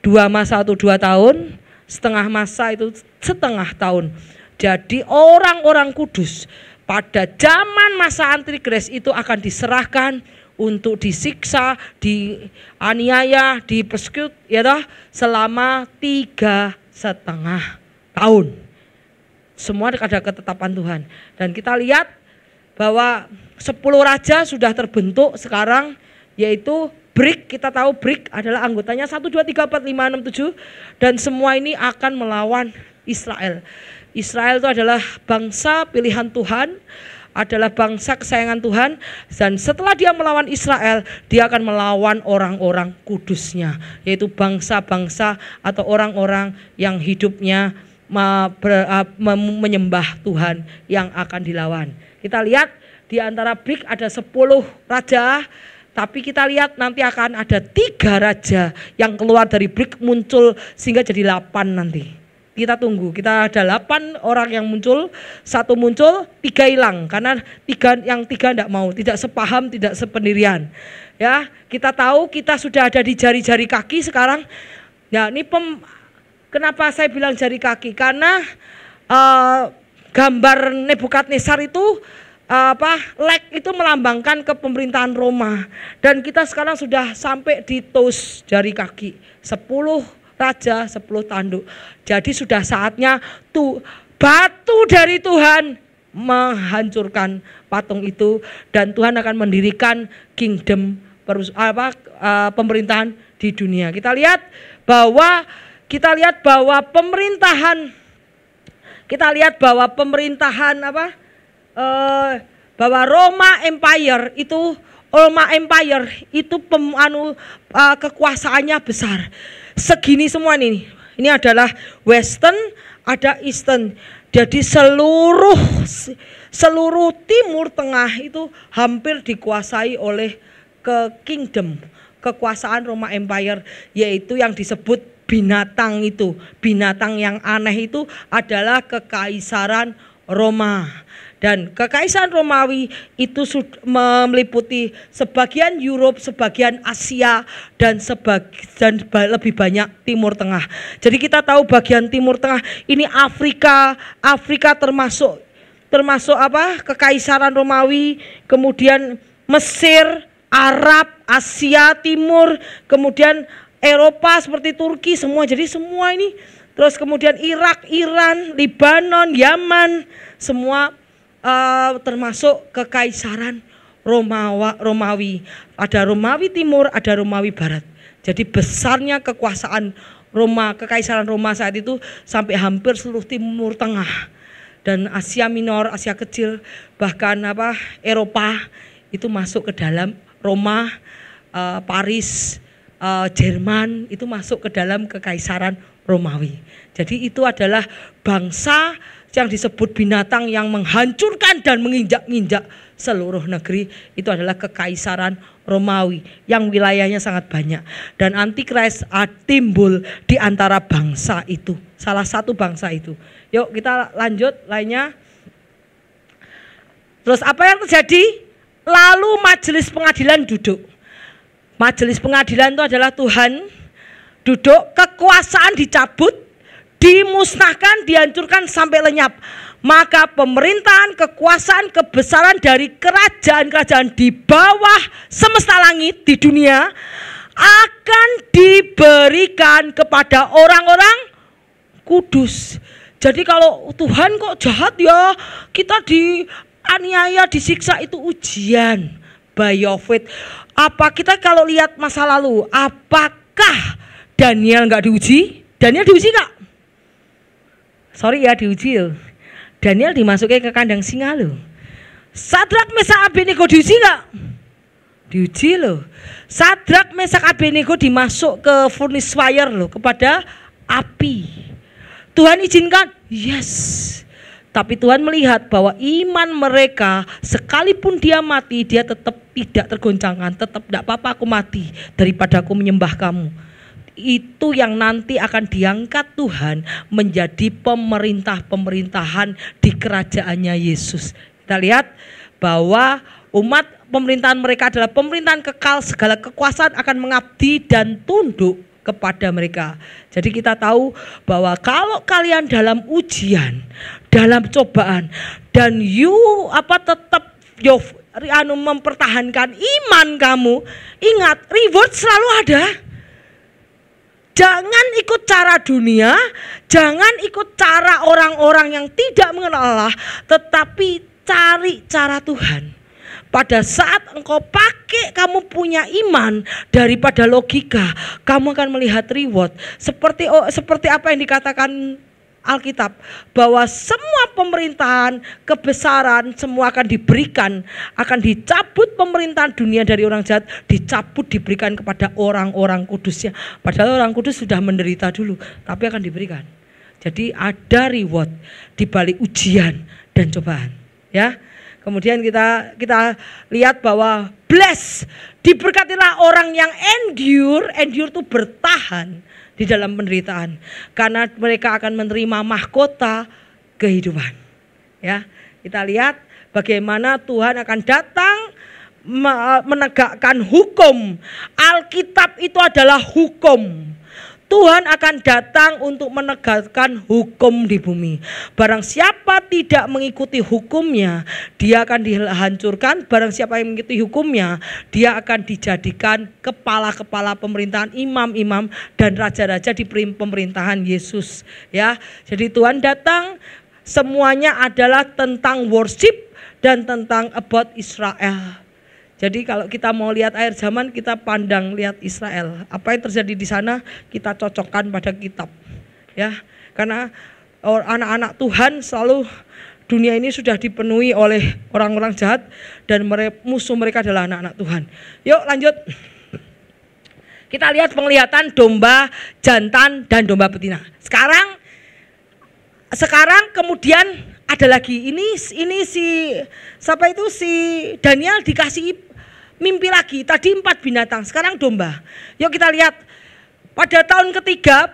2 masa itu 2 tahun, setengah masa itu setengah tahun. Jadi orang-orang kudus pada zaman masa Antikris itu akan diserahkan untuk disiksa, dianiaya, dipersecute ya toh, selama 3,5 tahun. Semua ada ketetapan Tuhan. Dan kita lihat bahwa 10 raja sudah terbentuk sekarang, yaitu BRIC. Kita tahu BRIC adalah anggotanya 1, 2, 3, 4, 5, 6, 7. Dan semua ini akan melawan Israel. Israel itu adalah bangsa pilihan Tuhan, adalah bangsa kesayangan Tuhan. Dan setelah dia melawan Israel, dia akan melawan orang-orang kudusnya, yaitu bangsa-bangsa atau orang-orang yang hidupnya menyembah Tuhan yang akan dilawan. Kita lihat di antara BRIC ada 10 raja, tapi kita lihat nanti akan ada 3 raja yang keluar dari BRIC muncul sehingga jadi 8 nanti. Kita tunggu, kita ada 8 orang yang muncul, 1 muncul, 3 hilang karena yang 3 tidak mau, tidak sepaham, tidak sependirian. Ya, kita tahu kita sudah ada di jari-jari kaki sekarang. Ya, ini kenapa saya bilang jari kaki? Karena gambar Nebukadnezar itu leg itu melambangkan kepemerintahan Roma, dan kita sekarang sudah sampai di tos jari kaki, 10 raja 10 tanduk. Jadi sudah saatnya batu dari Tuhan menghancurkan patung itu, dan Tuhan akan mendirikan kingdom pemerintahan di dunia. Kita lihat bahwa pemerintahan bahwa Roma Empire itu kekuasaannya besar. Segini semua ini adalah Western, ada Eastern. Jadi seluruh Timur Tengah itu hampir dikuasai oleh kekuasaan Roma Empire, yaitu yang disebut binatang itu. Binatang yang aneh itu adalah kekaisaran Roma. Dan Kekaisaran Romawi itu meliputi sebagian Europe, sebagian Asia, dan lebih banyak Timur Tengah. Jadi kita tahu bagian Timur Tengah ini Afrika termasuk apa? Kekaisaran Romawi, kemudian Mesir, Arab, Asia Timur, kemudian Eropa seperti Turki semua. Jadi semua ini, terus kemudian Irak, Iran, Lebanon, Yaman, semua termasuk Kekaisaran Romawi. Ada Romawi Timur, ada Romawi Barat. Jadi besarnya kekuasaan Kekaisaran Roma saat itu sampai hampir seluruh Timur Tengah dan Asia Minor, Asia Kecil, bahkan Eropa itu masuk ke dalam Roma, Paris, Jerman itu masuk ke dalam Kekaisaran Romawi. Jadi itu adalah bangsa yang disebut binatang yang menghancurkan dan menginjak-injak seluruh negeri. Itu adalah Kekaisaran Romawi yang wilayahnya sangat banyak. Dan Antikris timbul di antara bangsa itu, salah satu bangsa itu. Yuk kita lanjut lainnya. Terus apa yang terjadi? Lalu majelis pengadilan duduk. Majelis pengadilan itu adalah Tuhan duduk, kekuasaan dicabut, dimusnahkan, dihancurkan sampai lenyap. Maka pemerintahan, kekuasaan, kebesaran dari kerajaan-kerajaan di bawah semesta langit di dunia akan diberikan kepada orang-orang kudus. Jadi kalau Tuhan kok jahat ya, kita dianiaya, disiksa, itu ujian by your faith. Apa kita kalau lihat masa lalu, apakah Daniel nggak diuji? Daniel diuji nggak? Sorry ya, diuji loh. Daniel dimasukin ke kandang singa loh. Sadrak, Mesak, Abednego diuji nggak? Diuji loh. Sadrak, Mesak, Abednego dimasuk ke furnace fire loh, kepada api. Tuhan izinkan? Yes. Tapi Tuhan melihat bahwa iman mereka, sekalipun dia mati, dia tetap tidak tergoncangkan. Tetap tidak apa-apa aku mati daripada aku menyembah kamu. Itu yang nanti akan diangkat Tuhan menjadi pemerintahan di kerajaannya Yesus. Kita lihat bahwa pemerintahan mereka adalah pemerintahan kekal, segala kekuasaan akan mengabdi dan tunduk kepada mereka. Jadi kita tahu bahwa kalau kalian dalam ujian, dalam cobaan, dan tetap mempertahankan iman kamu, ingat reward selalu ada. Jangan ikut cara dunia, jangan ikut cara orang-orang yang tidak mengenal Allah, tetapi cari cara Tuhan. Pada saat engkau pakai, kamu punya iman daripada logika, kamu akan melihat reward. Seperti apa yang dikatakan Alkitab, bahwa semua pemerintahan, kebesaran, semua akan diberikan, akan dicabut pemerintahan dunia dari orang jahat, dicabut, diberikan kepada orang-orang kudusnya. Padahal orang kudus sudah menderita dulu, tapi akan diberikan. Jadi ada reward di balik ujian dan cobaan. Ya, kemudian kita lihat bahwa bless, diberkatilah orang yang endure itu bertahan di dalam penderitaan, karena mereka akan menerima mahkota kehidupan. Ya, kita lihat bagaimana Tuhan akan datang menegakkan hukum. Alkitab itu adalah hukum. Tuhan akan datang untuk menegakkan hukum di bumi. Barang siapa tidak mengikuti hukumnya, dia akan dihancurkan. Barang siapa yang mengikuti hukumnya, dia akan dijadikan kepala-kepala pemerintahan, imam-imam dan raja-raja di pemerintahan Yesus. Ya, jadi Tuhan datang, semuanya adalah tentang worship dan tentang about Israel. Jadi kalau kita mau lihat akhir zaman, kita pandang lihat Israel. Apa yang terjadi di sana kita cocokkan pada kitab. Ya, karena anak-anak Tuhan selalu, dunia ini sudah dipenuhi oleh orang-orang jahat dan musuh mereka adalah anak-anak Tuhan. Yuk lanjut. Kita lihat penglihatan domba jantan dan domba betina. Sekarang kemudian ada lagi, ini si Daniel dikasih mimpi lagi. Tadi 4 binatang, sekarang domba. Yuk kita lihat. Pada tahun ketiga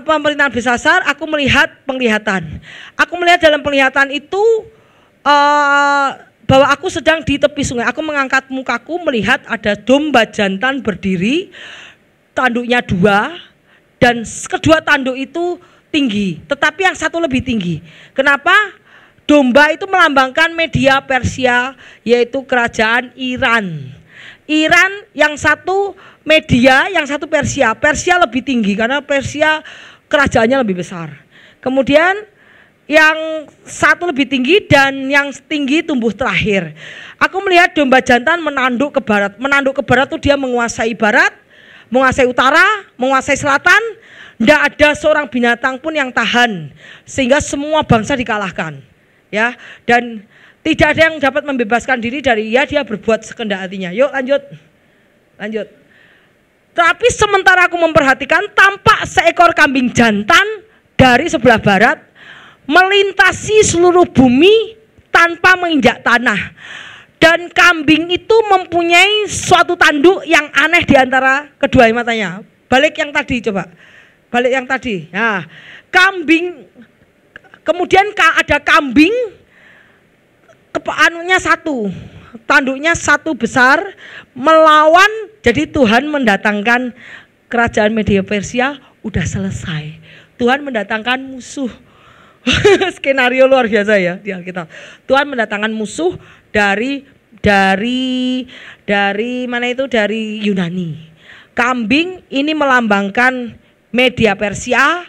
pemerintahan Belsasar, aku melihat penglihatan. Aku melihat dalam penglihatan itu bahwa aku sedang di tepi sungai. Aku mengangkat mukaku melihat ada domba jantan berdiri, tanduknya 2, dan kedua tanduk itu tinggi, tetapi yang satu lebih tinggi. Kenapa? Domba itu melambangkan Media Persia, yaitu kerajaan Iran. Iran yang satu Media, yang satu Persia. Persia lebih tinggi karena Persia kerajaannya lebih besar. Kemudian yang satu lebih tinggi dan yang tinggi tumbuh terakhir. Aku melihat domba jantan menanduk ke barat. Menanduk ke barat itu dia menguasai barat, menguasai utara, menguasai selatan. Tidak ada seorang binatang pun yang tahan, sehingga semua bangsa dikalahkan. Ya, dan tidak ada yang dapat membebaskan diri dari dia berbuat sekehendak hatinya. Yuk lanjut. Tapi sementara aku memperhatikan, tampak seekor kambing jantan dari sebelah barat melintasi seluruh bumi tanpa menginjak tanah. Dan kambing itu mempunyai suatu tanduk yang aneh di antara kedua matanya. Balik yang tadi coba. Balik yang tadi. Nah, kambing, kemudian ada kambing, anunya satu, tanduknya satu besar melawan. Jadi Tuhan mendatangkan kerajaan Media Persia udah selesai. Tuhan mendatangkan musuh. Skenario luar biasa ya di Alkitab. Tuhan mendatangkan musuh dari mana itu? Dari Yunani. Kambing ini melambangkan Media Persia,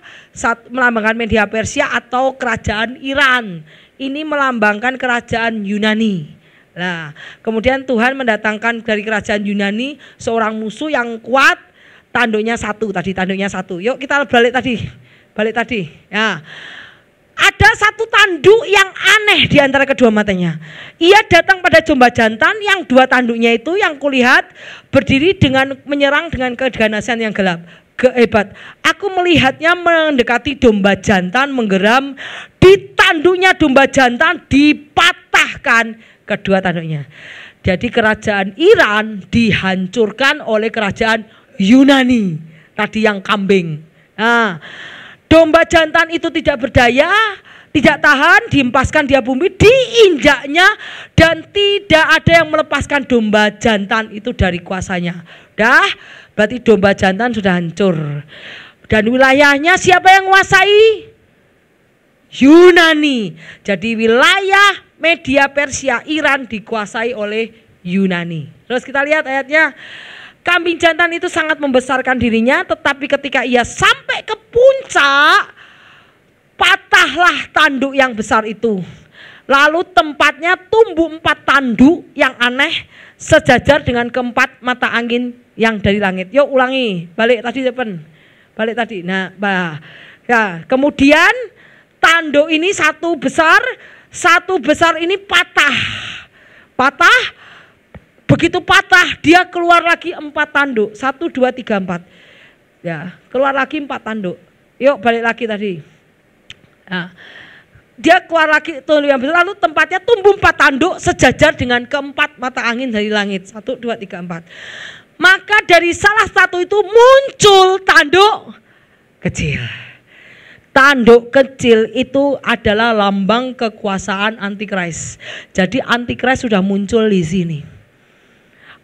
melambangkan Media Persia atau kerajaan Iran. Ini melambangkan kerajaan Yunani. Nah, kemudian Tuhan mendatangkan dari kerajaan Yunani seorang musuh yang kuat, tanduknya satu tadi, tanduknya satu. Yuk kita balik tadi. Ya. Ada satu tanduk yang aneh di antara kedua matanya. Ia datang pada domba jantan yang 2 tanduknya itu yang kulihat berdiri dengan menyerang dengan keganasan yang gelap. Hebat. Aku melihatnya mendekati domba jantan menggeram, di tanduknya domba jantan dipatahkan kedua tanduknya. Jadi kerajaan Iran dihancurkan oleh kerajaan Yunani. Tadi yang kambing. Nah, domba jantan itu tidak berdaya, tidak tahan, dihempaskan dia bumi, diinjaknya, dan tidak ada yang melepaskan domba jantan itu dari kuasanya. Berarti domba jantan sudah hancur. Dan wilayahnya siapa yang menguasai? Yunani. Jadi wilayah Media Persia, Iran dikuasai oleh Yunani. Terus kita lihat ayatnya. Kambing jantan itu sangat membesarkan dirinya, tetapi ketika ia sampai ke puncak, patahlah tanduk yang besar itu. Lalu tempatnya tumbuh 4 tanduk yang aneh, sejajar dengan keempat mata angin yang dari langit. Yuk ulangi, balik tadi depan, balik tadi. Nah, ya, kemudian tanduk ini satu besar ini patah. Begitu patah, dia keluar lagi 4 tanduk. 1, 2, 3, 4. Ya, keluar lagi 4 tanduk. Yuk balik lagi tadi. Nah, dia keluar lagi tanduk yang besar, lalu tempatnya tumbuh 4 tanduk sejajar dengan keempat mata angin dari langit. 1, 2, 3, 4. Maka dari salah satu itu muncul tanduk kecil. Tanduk kecil itu adalah lambang kekuasaan Antikris. Jadi Antikris sudah muncul di sini.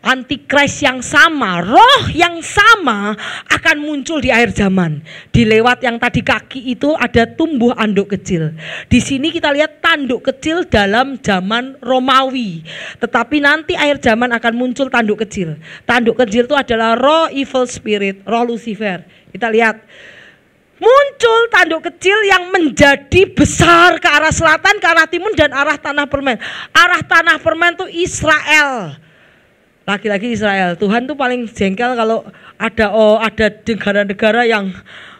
Antikris yang sama, roh yang sama akan muncul di akhir zaman. Di lewat yang tadi kaki itu ada tumbuh anduk kecil. Di sini kita lihat tanduk kecil dalam zaman Romawi. Tetapi nanti akhir zaman akan muncul tanduk kecil. Tanduk kecil itu adalah roh evil spirit, roh Lucifer. Kita lihat. Muncul tanduk kecil yang menjadi besar ke arah selatan, ke arah timur, dan arah tanah permen. Arah tanah permen itu Israel. Lagi-lagi Israel. Tuhan tuh paling jengkel kalau ada negara-negara yang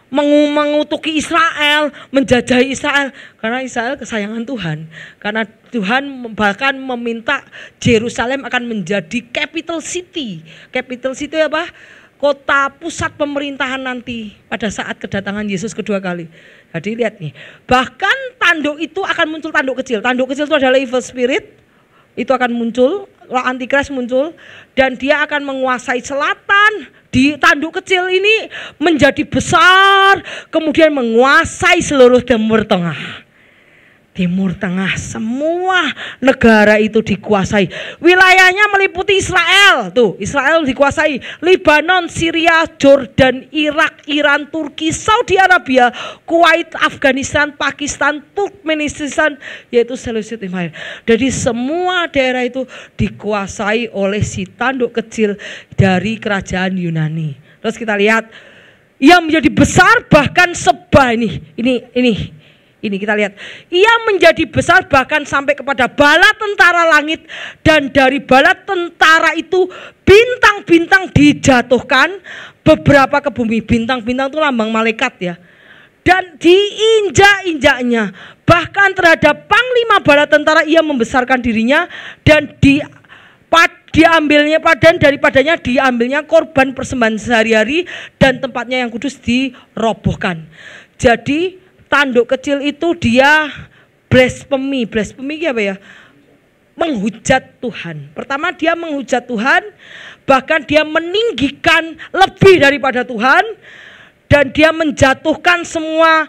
mengutuki Israel, menjajahi Israel, karena Israel kesayangan Tuhan. Karena Tuhan bahkan meminta Yerusalem akan menjadi capital city. Capital city apa? Kota pusat pemerintahan nanti pada saat kedatangan Yesus kedua kali. Jadi lihat nih, bahkan tanduk itu akan muncul tanduk kecil. Tanduk kecil itu adalah evil spirit. Itu akan muncul, roh Antikris muncul, dan dia akan menguasai selatan. Di tanduk kecil ini menjadi besar, kemudian menguasai seluruh Timur Tengah. Timur Tengah, semua negara itu dikuasai. Wilayahnya meliputi Israel, tuh Israel dikuasai, Lebanon, Syria, Jordan, Irak, Iran, Turki, Saudi Arabia, Kuwait, Afghanistan, Pakistan, Turkmenistan, yaitu Seleucid Empire. Jadi semua daerah itu dikuasai oleh si tanduk kecil dari kerajaan Yunani. Terus kita lihat, ia menjadi besar bahkan ini kita lihat, ia menjadi besar bahkan sampai kepada bala tentara langit, dan dari bala tentara itu bintang-bintang dijatuhkan beberapa ke bumi. Bintang-bintang itu lambang malaikat ya. Dan diinjak-injaknya, bahkan terhadap panglima bala tentara ia membesarkan dirinya, dan daripadanya diambilnya korban persembahan sehari-hari, dan tempatnya yang kudus dirobohkan. Jadi tanduk kecil itu dia blasphemy apa ya? Menghujat Tuhan. Pertama dia menghujat Tuhan, bahkan dia meninggikan lebih daripada Tuhan, dan dia menjatuhkan semua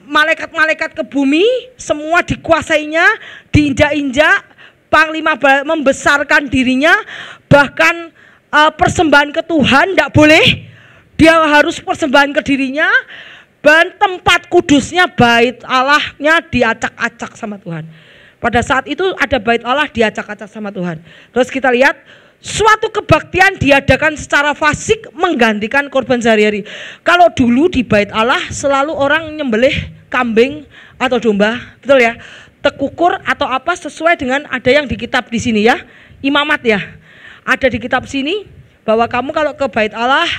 malaikat-malaikat ke bumi, semua dikuasainya, diinjak-injak, panglima membesarkan dirinya, bahkan persembahan ke Tuhan tidak boleh, dia harus persembahan ke dirinya. Dan tempat kudusnya, bait Allahnya diacak-acak sama Tuhan. Pada saat itu ada bait Allah diacak-acak sama Tuhan. Terus kita lihat, suatu kebaktian diadakan secara fasik menggantikan korban sehari-hari. Kalau dulu di bait Allah selalu orang nyembelih kambing atau domba, betul ya? Tekukur atau apa sesuai dengan ada yang di kitab di sini ya, imamat ya. Ada di kitab sini bahwa kamu kalau ke bait Allah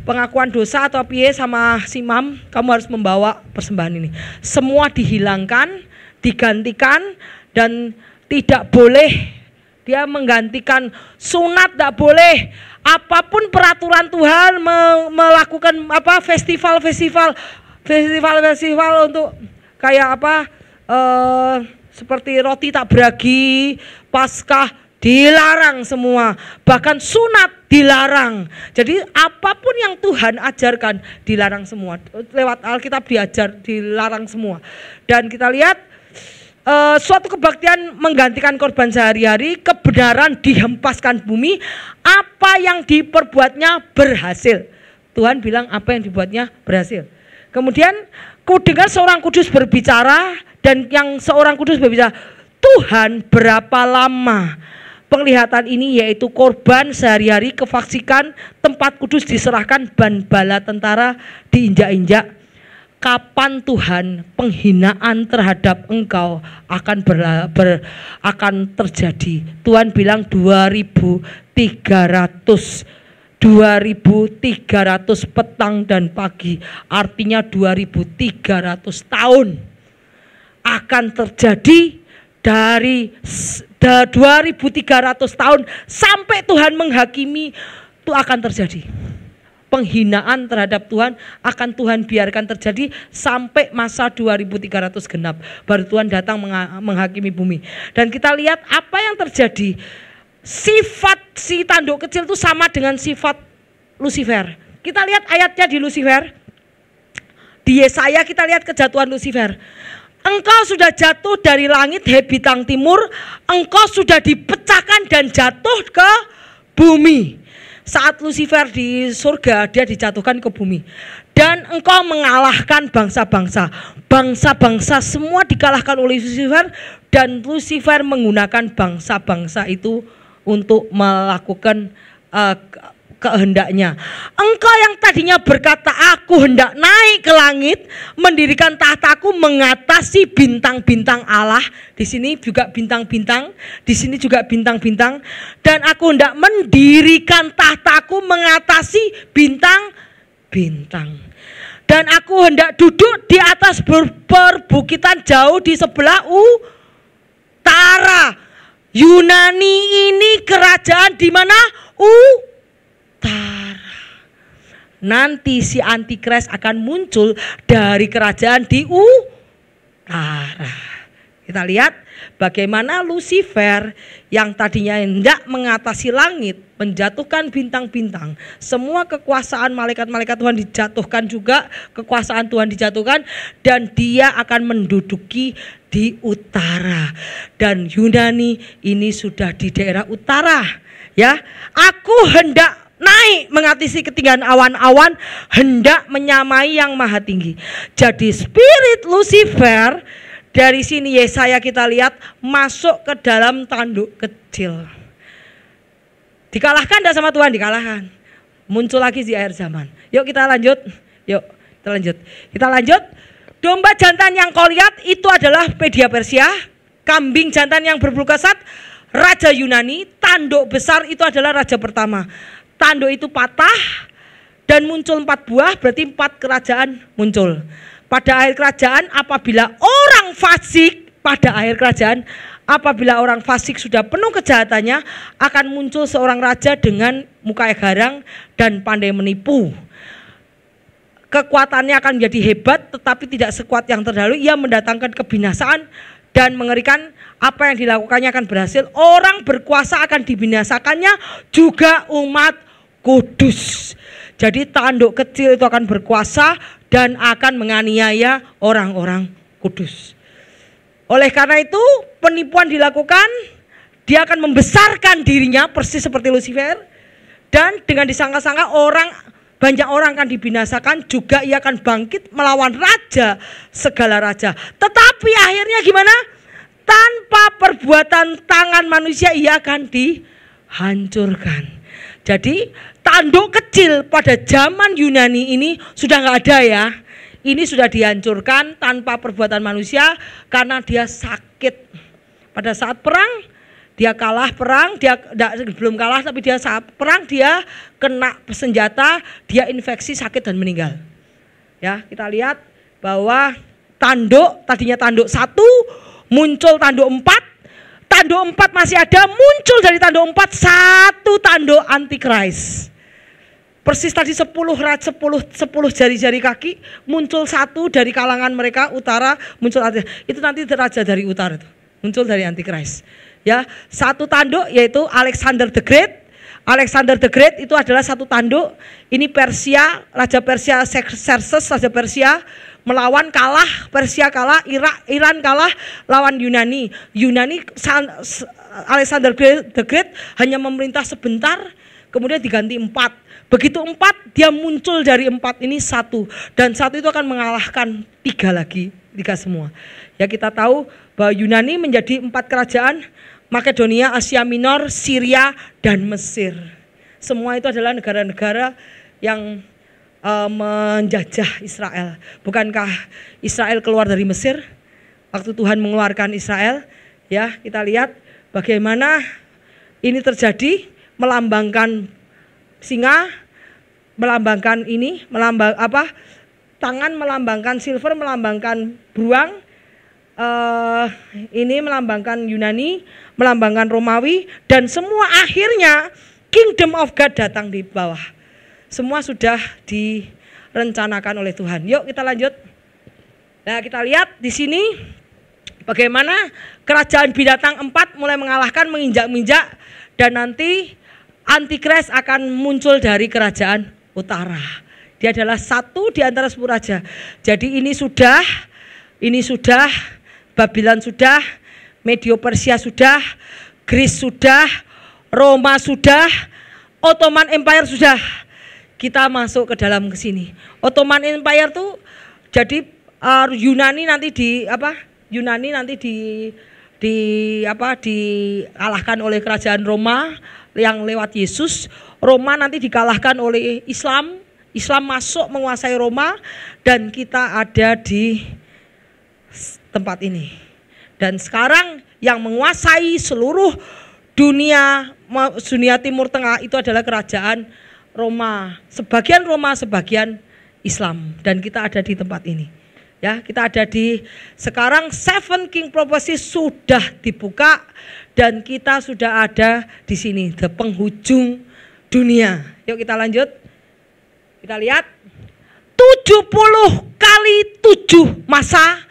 pengakuan dosa atau piye sama simam, kamu harus membawa persembahan ini. Semua dihilangkan, digantikan, dan tidak boleh dia menggantikan sunat, tidak boleh. Apapun peraturan Tuhan melakukan apa festival untuk kayak apa seperti roti tak beragi, Paskah dilarang semua, bahkan sunat dilarang. Jadi apapun yang Tuhan ajarkan dilarang semua. Lewat Alkitab dilarang semua. Dan kita lihat suatu kebaktian menggantikan korban sehari-hari, kebenaran dihempaskan bumi, apa yang diperbuatnya berhasil. Tuhan bilang apa yang dibuatnya berhasil. Kemudian kudengar seorang kudus berbicara, dan yang seorang kudus berbicara, Tuhan berapa lama penglihatan ini, yaitu korban sehari-hari kefaksikan, tempat kudus diserahkan, dan bala tentara diinjak-injak. Kapan Tuhan penghinaan terhadap engkau akan terjadi? Tuhan bilang 2300 petang dan pagi, artinya 2300 tahun akan terjadi. Dari 2300 tahun sampai Tuhan menghakimi, itu akan terjadi. Penghinaan terhadap Tuhan akan Tuhan biarkan terjadi sampai masa 2300 genap. Baru Tuhan datang menghakimi bumi. Dan kita lihat apa yang terjadi. Sifat si tanduk kecil itu sama dengan sifat Lucifer. Kita lihat ayatnya di Lucifer. Di Yesaya kita lihat kejatuhan Lucifer. Engkau sudah jatuh dari langit, hai bintang timur, engkau sudah dipecahkan dan jatuh ke bumi. Saat Lucifer di surga, dia dijatuhkan ke bumi. Dan engkau mengalahkan bangsa-bangsa. Bangsa-bangsa semua dikalahkan oleh Lucifer, dan Lucifer menggunakan bangsa-bangsa itu untuk melakukan kehendaknya. Engkau yang tadinya berkata, aku hendak naik ke langit, mendirikan tahtaku mengatasi bintang-bintang Allah. Di sini juga bintang-bintang, di sini juga bintang-bintang. Dan aku hendak mendirikan tahtaku mengatasi bintang-bintang. Dan aku hendak duduk di atas perbukitan jauh di sebelah utara. Yunani ini kerajaan di mana? Nanti si Antikris akan muncul dari kerajaan di utara. Kita lihat bagaimana Lucifer yang tadinya hendak mengatasi langit, menjatuhkan bintang-bintang, semua kekuasaan malaikat-malaikat Tuhan dijatuhkan juga, kekuasaan Tuhan dijatuhkan, dan dia akan menduduki di utara. Dan Yunani ini sudah di daerah utara, ya. Aku hendak naik mengatasi ketinggian awan-awan, hendak menyamai yang maha tinggi. Jadi spirit Lucifer dari sini Yesaya kita lihat masuk ke dalam tanduk kecil. Dikalahkan tidak sama Tuhan? Dikalahkan. Muncul lagi di akhir zaman. Yuk kita lanjut. Kita lanjut. Domba jantan yang kau lihat itu adalah media Persia. Kambing jantan yang berbulu kesat raja Yunani. Tanduk besar itu adalah raja pertama. Tanduk itu patah dan muncul 4 buah, berarti 4 kerajaan muncul. Pada akhir kerajaan apabila orang fasik, apabila orang fasik sudah penuh kejahatannya, akan muncul seorang raja dengan muka garang dan pandai menipu. Kekuatannya akan menjadi hebat tetapi tidak sekuat yang terdahulu. Ia mendatangkan kebinasaan dan mengerikan. Apa yang dilakukannya akan berhasil. Orang berkuasa akan dibinasakannya, juga umat kudus. Jadi tanduk kecil itu akan berkuasa dan akan menganiaya orang-orang kudus. Oleh karena itu penipuan dilakukan, dia akan membesarkan dirinya persis seperti Lucifer, dan dengan disangka-sangka banyak orang akan dibinasakan, juga ia akan bangkit melawan raja segala raja. Tetapi akhirnya gimana? Tanpa perbuatan tangan manusia ia akan dihancurkan. Jadi tanduk kecil pada zaman Yunani ini sudah nggak ada ya. Ini sudah dihancurkan tanpa perbuatan manusia karena dia sakit. Pada saat perang dia kalah perang, dia belum kalah tapi dia saat perang dia kena senjata, dia infeksi, sakit dan meninggal. Ya, kita lihat bahwa tadinya tanduk 1 muncul tanduk 4. Tanduk 4 masih ada, muncul dari tanduk 4 1 tanduk antikris. Persis tadi 10 jari-jari kaki, muncul 1 dari kalangan mereka utara, muncul itu nanti raja dari utara itu, muncul dari antikris. Ya, 1 tanduk yaitu Alexander the Great. Alexander the Great itu adalah 1 tanduk. Ini Persia, raja Persia Xerxes, raja Persia melawan, kalah, Persia kalah, Iran kalah lawan Yunani. Alexander the Great hanya memerintah sebentar, kemudian diganti 4. Begitu 4 dia muncul dari 4 ini 1, dan 1 itu akan mengalahkan 3 lagi, 3 semua. Ya, kita tahu bahwa Yunani menjadi 4 kerajaan, Makedonia, Asia Minor, Syria dan Mesir. Semua itu adalah negara-negara yang menjajah Israel. Bukankah Israel keluar dari Mesir waktu Tuhan mengeluarkan Israel? Ya, kita lihat bagaimana ini terjadi, melambangkan singa, melambangkan tangan melambangkan silver, melambangkan beruang, ini melambangkan Yunani, melambangkan Romawi, dan semua akhirnya Kingdom of God datang di bawah. Semua sudah direncanakan oleh Tuhan. Yuk kita lanjut. Nah, kita lihat di sini bagaimana kerajaan binatang 4 mulai mengalahkan, menginjak-injak, dan nanti Antikris akan muncul dari kerajaan utara. Dia adalah 1 di antara 10 raja. Jadi ini sudah Babylon sudah, Medio Persia sudah, Greece sudah, Roma sudah, Ottoman Empire sudah. Kita masuk ke dalam ke sini. Ottoman Empire tuh jadi Yunani nanti dikalahkan oleh kerajaan Roma yang lewat Yesus. Roma nanti dikalahkan oleh Islam. Islam masuk menguasai Roma, dan kita ada di tempat ini. Dan sekarang yang menguasai seluruh dunia Timur Tengah itu adalah kerajaan Roma, sebagian Islam, dan kita ada di tempat ini. Ya, kita ada di sekarang 7 King Prophecy sudah dibuka dan kita sudah ada di sini, di penghujung dunia. Yuk kita lanjut. Kita lihat 70 kali 7 masa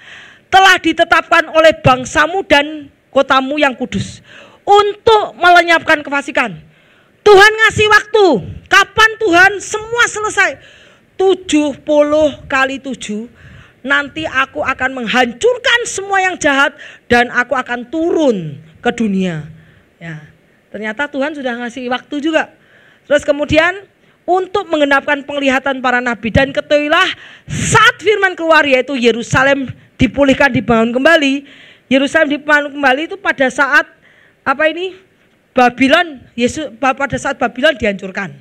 telah ditetapkan oleh bangsamu dan kotamu yang kudus untuk melenyapkan kefasikan. Tuhan ngasih waktu. Kapan Tuhan semua selesai? 70 kali 7. Nanti aku akan menghancurkan semua yang jahat dan aku akan turun ke dunia. Ya, ternyata Tuhan sudah ngasih waktu juga. Terus kemudian untuk menggenapkan penglihatan para nabi, dan ketahuilah saat firman keluar yaitu Yerusalem dipulihkan, dibangun kembali. Yerusalem dibangun kembali itu pada saat apa ini? Babylon, pada saat Babylon dihancurkan.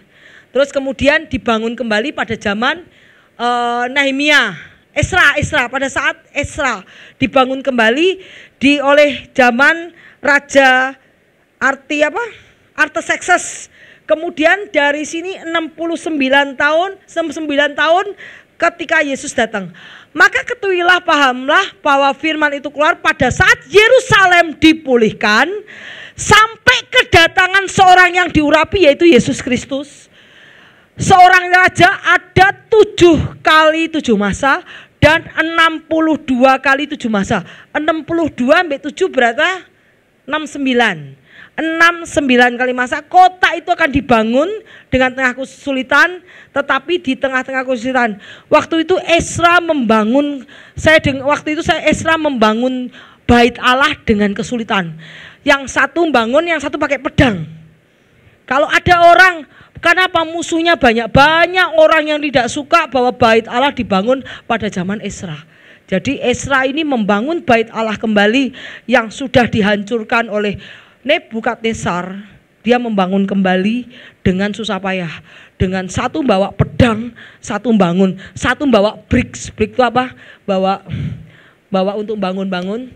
Terus kemudian dibangun kembali pada zaman Nehemia, Esra, pada saat Esra dibangun kembali oleh zaman Raja Artaxerxes. Kemudian dari sini 69 tahun ketika Yesus datang. Maka ketahuilah, pahamlah bahwa firman itu keluar pada saat Yerusalem dipulihkan sampai kedatangan seorang yang diurapi yaitu Yesus Kristus. Seorang raja ada 7 kali 7 masa dan 62 kali 7 masa. 62 sampai 7 berarti 69. 69 kali masa. Kota itu akan dibangun dengan tengah kesulitan, tetapi di tengah-tengah kesulitan. Waktu itu Esra membangun, Esra membangun bait Allah dengan kesulitan. Yang satu bangun, yang satu pakai pedang. Kalau ada orang, kenapa musuhnya banyak orang yang tidak suka bahwa bait Allah dibangun pada zaman Esra. Jadi Esra ini membangun bait Allah kembali yang sudah dihancurkan oleh Nebukadnezar. Dia membangun kembali dengan susah payah. Dengan satu bawa pedang, satu bangun, satu bawa bricks. Brick itu apa? Bawa untuk bangun-bangun.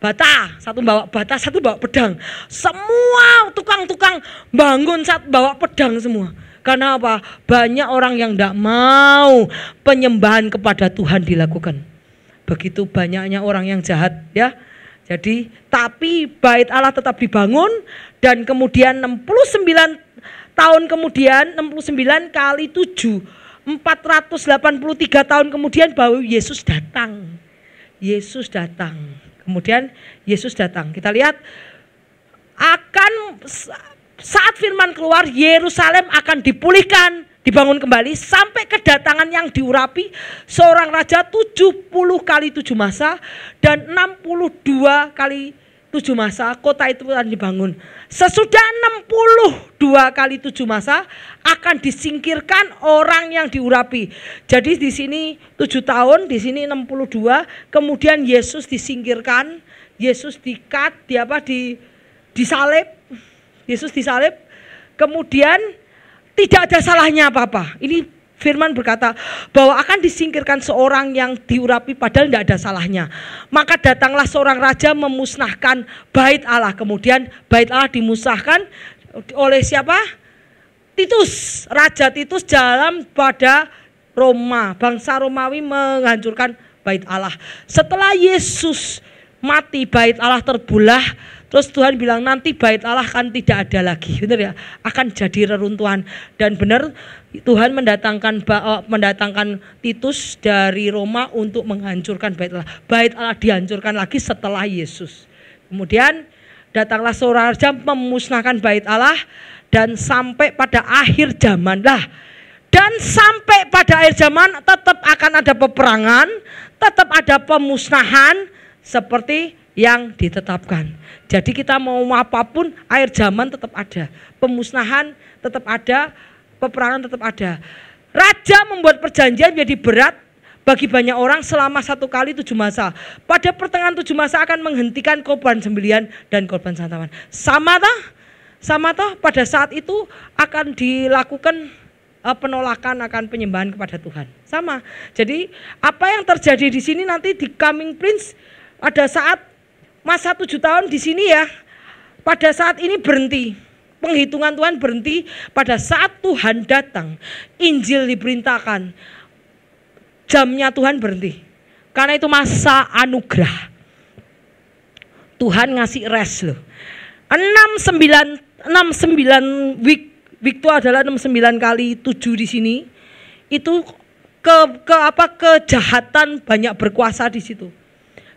Bata, satu bawa bata, satu bawa pedang. Semua tukang-tukang bangun bawa pedang semua. Karena apa? Banyak orang yang tidak mau penyembahan kepada Tuhan dilakukan. Begitu banyaknya orang yang jahat, ya. Jadi, tapi bait Allah tetap dibangun, dan kemudian 69 tahun kemudian, 69 kali 7, 483 tahun kemudian baru Yesus datang. Yesus datang. Kemudian Yesus datang. Kita lihat saat firman keluar, Yerusalem akan dipulihkan, dibangun kembali sampai kedatangan yang diurapi seorang raja 70 kali 7 masa dan 62 kali 7 masa. Kota itu akan dibangun. Sesudah 62 kali 7 masa akan disingkirkan orang yang diurapi. Jadi di sini 7 tahun, di sini 62, kemudian Yesus disingkirkan, Yesus disalib. Yesus disalib. Kemudian tidak ada salahnya apa-apa. Ini firman berkata bahwa akan disingkirkan seorang yang diurapi padahal tidak ada salahnya. Maka datanglah seorang raja memusnahkan bait Allah. Kemudian bait Allah dimusnahkan oleh siapa? Titus. Raja Titus dalam pada Roma. Bangsa Romawi menghancurkan bait Allah. Setelah Yesus mati, bait Allah terbelah. Terus Tuhan bilang nanti bait Allah kan tidak ada lagi, benar ya? Akan jadi reruntuhan. Dan benar Tuhan mendatangkan Titus dari Roma untuk menghancurkan bait Allah. Bait Allah dihancurkan lagi setelah Yesus. Kemudian datanglah seorang raja memusnahkan bait Allah, dan sampai pada akhir zaman lah. Dan sampai pada akhir zaman tetap akan ada peperangan, tetap ada pemusnahan seperti yang ditetapkan. Jadi kita mau apapun, akhir zaman tetap ada, pemusnahan tetap ada, peperangan tetap ada. Raja membuat perjanjian menjadi berat bagi banyak orang selama 1 kali 7 masa. Pada pertengahan 7 masa akan menghentikan korban sembelihan dan korban santapan. Sama toh pada saat itu akan dilakukan penolakan akan penyembahan kepada Tuhan. Sama. Jadi apa yang terjadi di sini nanti di Coming Prince pada saat masa 7 tahun di sini ya, pada saat ini berhenti. Penghitungan Tuhan berhenti pada saat Tuhan datang. Injil diperintahkan. Jamnya Tuhan berhenti. Karena itu masa anugerah. Tuhan ngasih rest loh. 69 week itu adalah 69 kali 7 di sini. Itu kejahatan banyak berkuasa di situ.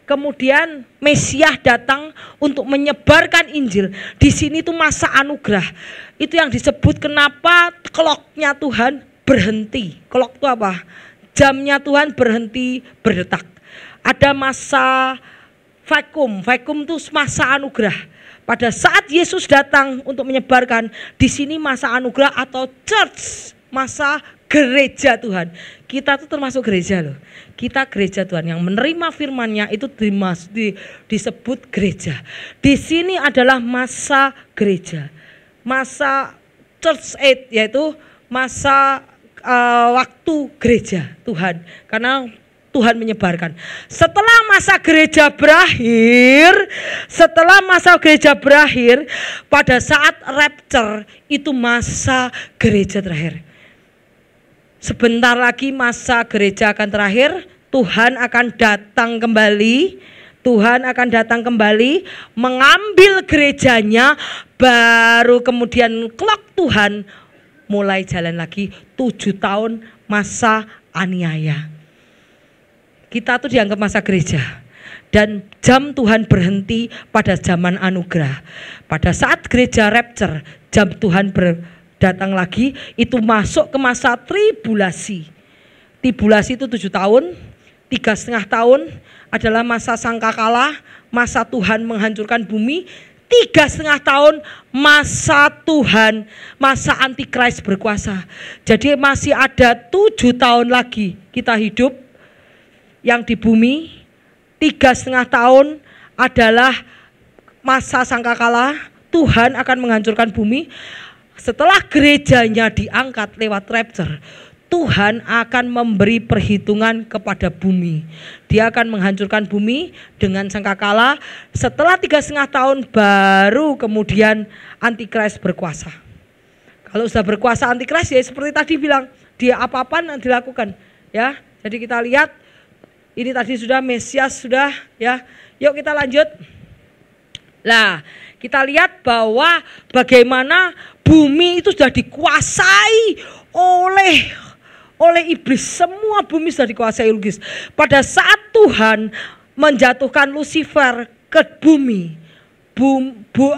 kemudian Mesias datang untuk menyebarkan Injil. Di sini tuh masa anugerah. Itu yang disebut kenapa clock-nya Tuhan berhenti. Clock itu apa? Jamnya Tuhan berhenti berdetak. Ada masa vakum. Vakum itu masa anugerah. Pada saat Yesus datang untuk menyebarkan, di sini masa anugerah atau church, masa gereja Tuhan. Kita tuh termasuk gereja loh. Kita gereja Tuhan yang menerima firman-Nya itu disebut gereja. Di sini adalah masa gereja. Masa church age, yaitu masa waktu gereja Tuhan. Karena Tuhan menyebarkan. Setelah masa gereja berakhir, pada saat rapture itu masa gereja terakhir. Sebentar lagi masa gereja akan terakhir, Tuhan akan datang kembali. Tuhan akan datang kembali mengambil gerejanya, baru kemudian clock Tuhan mulai jalan lagi 7 tahun masa aniaya. Kita tuh dianggap masa gereja. Dan jam Tuhan berhenti pada zaman anugerah. Pada saat gereja rapture, jam Tuhan datang lagi, itu masuk ke masa tribulasi. Tribulasi itu 7 tahun, 3,5 tahun adalah masa sangkakala, masa Tuhan menghancurkan bumi. 3,5 tahun masa Tuhan, masa antikris berkuasa. Jadi masih ada 7 tahun lagi kita hidup yang di bumi. 3,5 tahun adalah masa sangkakala, Tuhan akan menghancurkan bumi. Setelah gerejanya diangkat lewat rapture, Tuhan akan memberi perhitungan kepada bumi. Dia akan menghancurkan bumi dengan sangkakala. Setelah 3,5 tahun baru kemudian antikris berkuasa. Kalau sudah berkuasa antikris ya seperti tadi bilang, dia apa-apa yang dilakukan. Ya, jadi kita lihat ini tadi sudah Mesias sudah ya. Yuk kita lanjut. Nah, kita lihat bahwa bagaimana bumi itu sudah dikuasai oleh iblis. Semua bumi sudah dikuasai iblis. Pada saat Tuhan menjatuhkan Lucifer ke bumi,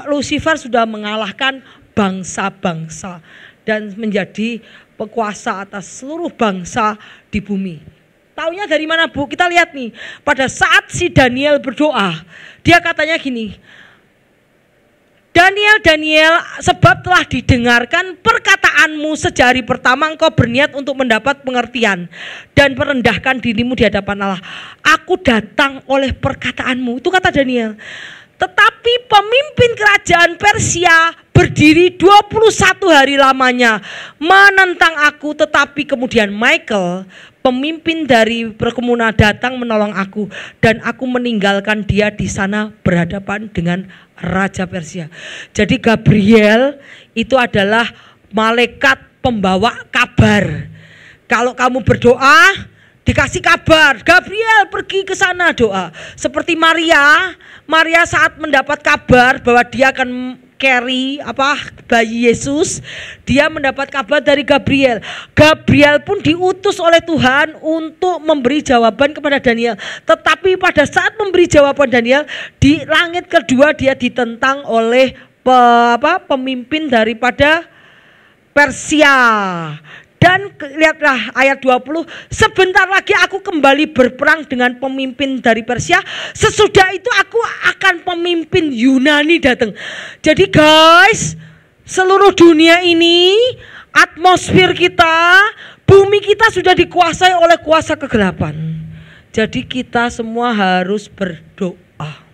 Lucifer sudah mengalahkan bangsa-bangsa dan menjadi penguasa atas seluruh bangsa di bumi. Taunya dari mana, Bu? Kita lihat nih. Pada saat si Daniel berdoa, dia katanya gini, Daniel, sebab telah didengarkan perkataanmu sejak hari pertama engkau berniat untuk mendapat pengertian dan merendahkan dirimu di hadapan Allah. Aku datang oleh perkataanmu. Itu kata Daniel. Tetapi pemimpin kerajaan Persia berdiri 21 hari lamanya menentang aku, tetapi kemudian Michael, pemimpin dari perkebunan, datang menolong aku dan aku meninggalkan dia di sana berhadapan dengan Raja Persia. Jadi Gabriel itu adalah malaikat pembawa kabar. Kalau kamu berdoa, dikasih kabar, Gabriel pergi ke sana doa. Seperti Maria saat mendapat kabar bahwa dia akan carry bayi Yesus, dia mendapat kabar dari Gabriel. Gabriel pun diutus oleh Tuhan untuk memberi jawaban kepada Daniel. Tetapi pada saat memberi jawaban Daniel, di langit kedua dia ditentang oleh pemimpin daripada Persia. Dan lihatlah ayat 20, sebentar lagi aku kembali berperang dengan pemimpin dari Persia. Sesudah itu aku akan pemimpin Yunani datang. Jadi guys, seluruh dunia ini, atmosfer kita, bumi kita sudah dikuasai oleh kuasa kegelapan. Jadi kita semua harus berdoa.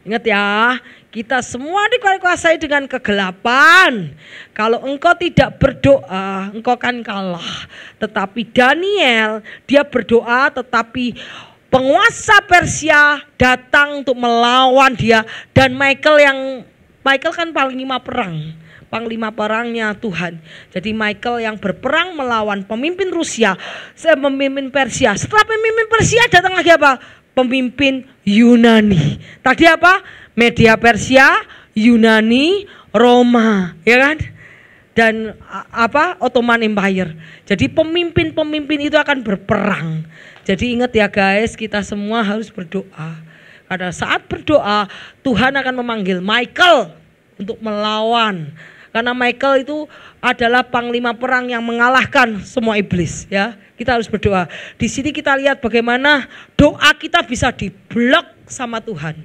Ingat ya, kita semua dikuasai dengan kegelapan. Kalau engkau tidak berdoa, engkau akan kalah. Tetapi Daniel, dia berdoa, tetapi penguasa Persia datang untuk melawan dia. Dan Michael kan panglima perang. Panglima perangnya Tuhan. Jadi Michael yang berperang melawan pemimpin Rusia, pemimpin Persia. Setelah pemimpin Persia datang lagi apa? Pemimpin Yunani. Tadi apa? Media Persia, Yunani, Roma, ya kan? dan Ottoman Empire. Jadi pemimpin-pemimpin itu akan berperang. Jadi ingat ya guys, kita semua harus berdoa. Karena saat berdoa, Tuhan akan memanggil Michael untuk melawan. Karena Michael itu adalah panglima perang yang mengalahkan semua iblis, ya. Kita harus berdoa. Di sini kita lihat bagaimana doa kita bisa diblok sama Tuhan.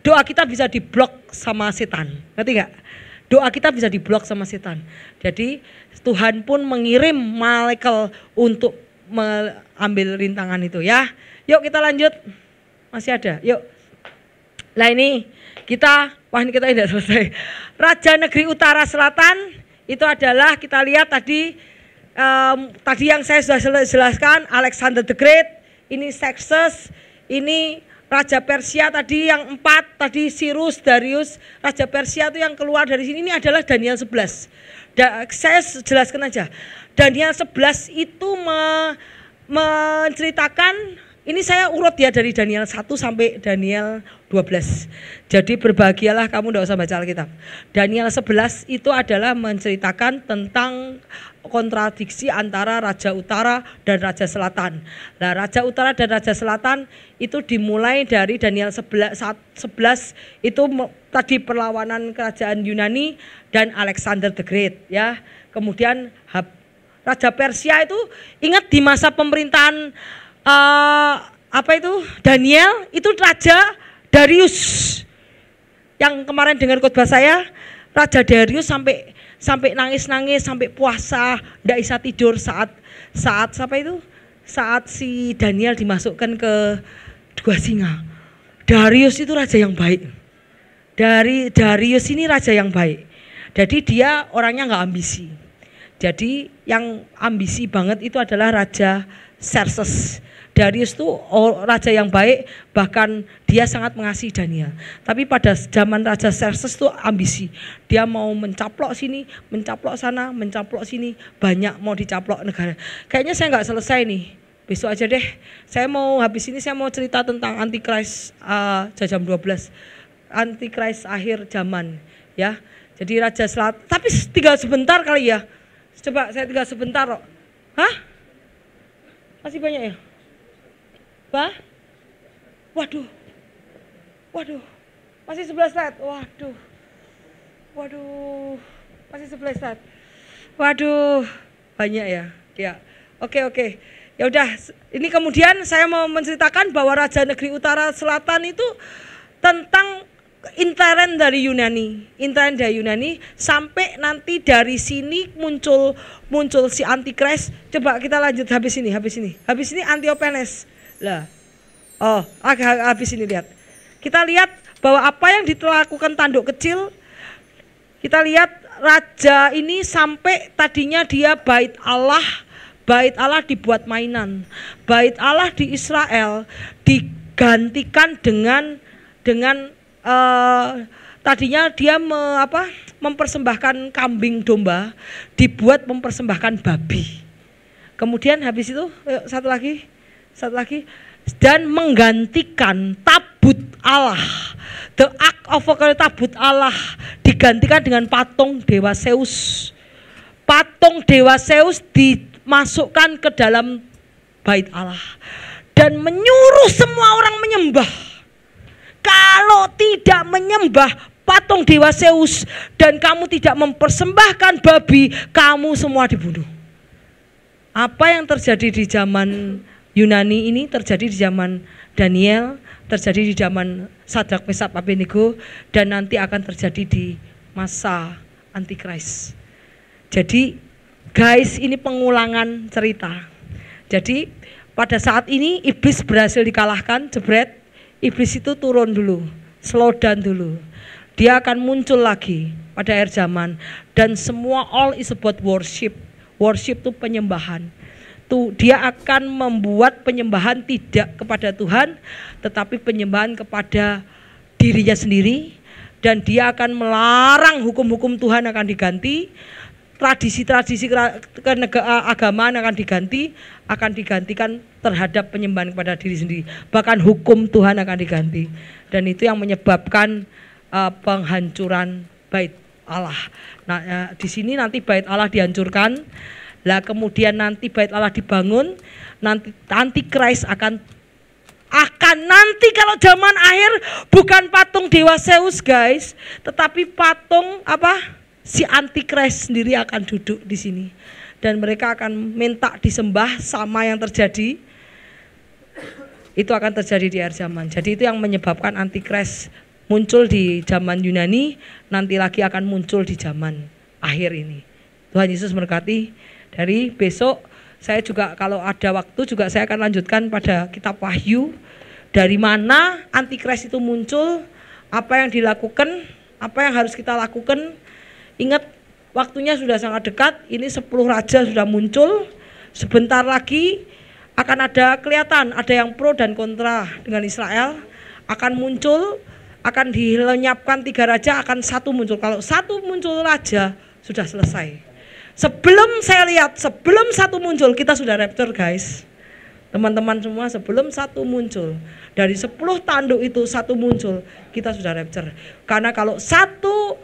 Doa kita bisa diblok sama setan. Ngerti gak? Doa kita bisa diblok sama setan. Jadi Tuhan pun mengirim Michael untuk mengambil rintangan itu, ya. Yuk kita lanjut. Masih ada, yuk. Nah ini kita tidak selesai. Raja negeri utara selatan itu adalah kita lihat tadi yang saya sudah jelaskan, Alexander the Great, ini Xerxes, ini Raja Persia tadi yang 4, tadi Cyrus, Darius, Raja Persia itu yang keluar dari sini, ini adalah Daniel 11. Saya jelaskan aja. Daniel 11 itu menceritakan, ini saya urut ya dari Daniel 1 sampai Daniel 12. Jadi berbahagialah kamu, tidak usah baca Alkitab. Daniel 11 itu adalah menceritakan tentang kontradiksi antara Raja Utara dan Raja Selatan. Nah, Raja Utara dan Raja Selatan itu dimulai dari Daniel 11 itu tadi perlawanan kerajaan Yunani dan Alexander the Great, ya. Kemudian Raja Persia itu ingat di masa pemerintahan Daniel itu Raja Darius. Yang kemarin dengar khotbah saya, Raja Darius sampai nangis-nangis, sampai puasa, tidak bisa tidur saat si Daniel dimasukkan ke gua singa. Darius itu raja yang baik. Darius ini raja yang baik. Jadi dia orangnya nggak ambisi. Jadi yang ambisi banget itu adalah Raja Xerxes. Darius itu raja yang baik, bahkan dia sangat mengasihi Daniel. Tapi pada zaman Raja Xerxes itu ambisi. Dia mau mencaplok sini, mencaplok sana, mencaplok sini, banyak mau dicaplok negara. Kayaknya saya nggak selesai nih. Besok aja deh. Saya mau habis ini saya mau cerita tentang Antikris jam 12. Antikris akhir zaman, ya. Jadi Raja Selatan. Tapi tinggal sebentar kali ya. Coba saya tinggal sebentar kok. Hah? Masih banyak ya? Waduh. Masih 11 slide. Waduh. Masih 11 slide. Waduh. Banyak ya. Ya. Oke. Ya udah, ini kemudian saya mau menceritakan bahwa Raja Negeri Utara Selatan itu tentang intern dari Yunani sampai nanti dari sini muncul si Antikris. Coba kita lanjut habis ini Antiopenes. Lah. Oh, habis ini lihat. Kita lihat bahwa apa yang dilakukan tanduk kecil, kita lihat raja ini sampai tadinya dia bait Allah dibuat mainan. Bait Allah di Israel digantikan dengan tadinya dia mempersembahkan kambing domba, dibuat mempersembahkan babi. Kemudian habis itu satu lagi dan menggantikan tabut Allah, the Ark of God, tabut Allah digantikan dengan patung dewa Zeus. Patung dewa Zeus dimasukkan ke dalam bait Allah dan menyuruh semua orang menyembah. Kalau tidak menyembah patung dewa Zeus dan kamu tidak mempersembahkan babi, kamu semua dibunuh. Apa yang terjadi di zaman Yunani ini terjadi di zaman Daniel, terjadi di zaman Sadrak, Mesak, Abednego, dan nanti akan terjadi di masa Antikris. Jadi guys, ini pengulangan cerita. Jadi pada saat ini iblis berhasil dikalahkan, jebret. Iblis itu turun dulu, slow down dulu. Dia akan muncul lagi pada akhir zaman. Dan semua all is about worship. Worship itu penyembahan. Dia akan membuat penyembahan tidak kepada Tuhan, tetapi penyembahan kepada dirinya sendiri. Dan dia akan melarang hukum-hukum Tuhan akan diganti. Tradisi-tradisi keagamaan akan digantikan terhadap penyembahan kepada diri sendiri. Bahkan hukum Tuhan akan diganti. Dan itu yang menyebabkan penghancuran bait Allah. Nah, di sini nanti bait Allah dihancurkan. Lah kemudian nanti bait Allah dibangun, nanti Antikris akan nanti kalau zaman akhir bukan patung Dewa Zeus guys, tetapi patung apa? Si Antikris sendiri akan duduk di sini dan mereka akan minta disembah sama yang terjadi. Itu akan terjadi di akhir zaman. Jadi itu yang menyebabkan Antikris muncul di zaman Yunani, nanti lagi akan muncul di zaman akhir ini. Tuhan Yesus memberkati. Dari besok saya juga kalau ada waktu juga saya akan lanjutkan pada kitab Wahyu. Dari mana Antikris itu muncul, apa yang dilakukan, apa yang harus kita lakukan. Ingat waktunya sudah sangat dekat, ini 10 raja sudah muncul. Sebentar lagi akan ada kelihatan, ada yang pro dan kontra dengan Israel. Akan muncul, akan dilenyapkan 3 raja, akan 1 muncul. Kalau 1 muncul raja, sudah selesai. Sebelum saya lihat, sebelum 1 muncul, kita sudah rapture guys. Teman-teman semua, sebelum 1 muncul, dari 10 tanduk itu 1 muncul, kita sudah rapture. Karena kalau satu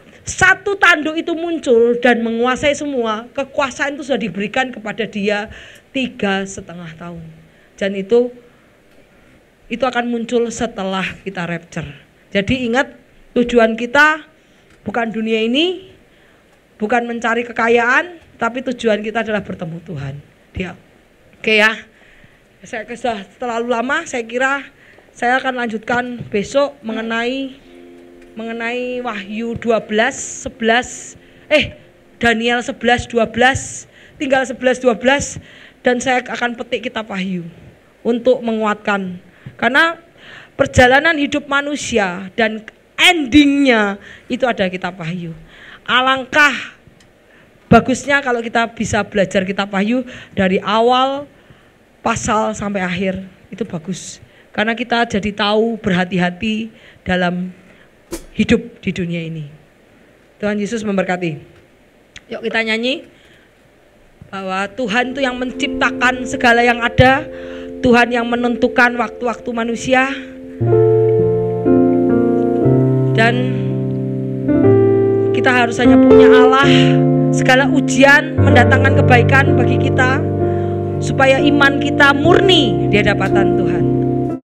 tanduk itu muncul dan menguasai semua, kekuasaan itu sudah diberikan kepada dia 3,5 tahun. Dan itu akan muncul setelah kita rapture. Jadi ingat, tujuan kita bukan dunia ini, bukan mencari kekayaan, tapi tujuan kita adalah bertemu Tuhan. Oke ya. Saya sudah terlalu lama, saya kira saya akan lanjutkan besok mengenai Wahyu 12, Daniel 11, 12, tinggal 11, 12 dan saya akan petik kitab Wahyu untuk menguatkan. Karena perjalanan hidup manusia dan endingnya itu ada kitab Wahyu. Alangkah bagusnya kalau kita bisa belajar kitab Wahyu dari awal pasal sampai akhir, itu bagus. Karena kita jadi tahu berhati-hati dalam hidup di dunia ini. Tuhan Yesus memberkati. Yuk kita nyanyi bahwa Tuhan itu yang menciptakan segala yang ada, Tuhan yang menentukan waktu-waktu manusia, dan kita harus hanya punya Allah. Segala ujian mendatangkan kebaikan bagi kita supaya iman kita murni di hadapan Tuhan.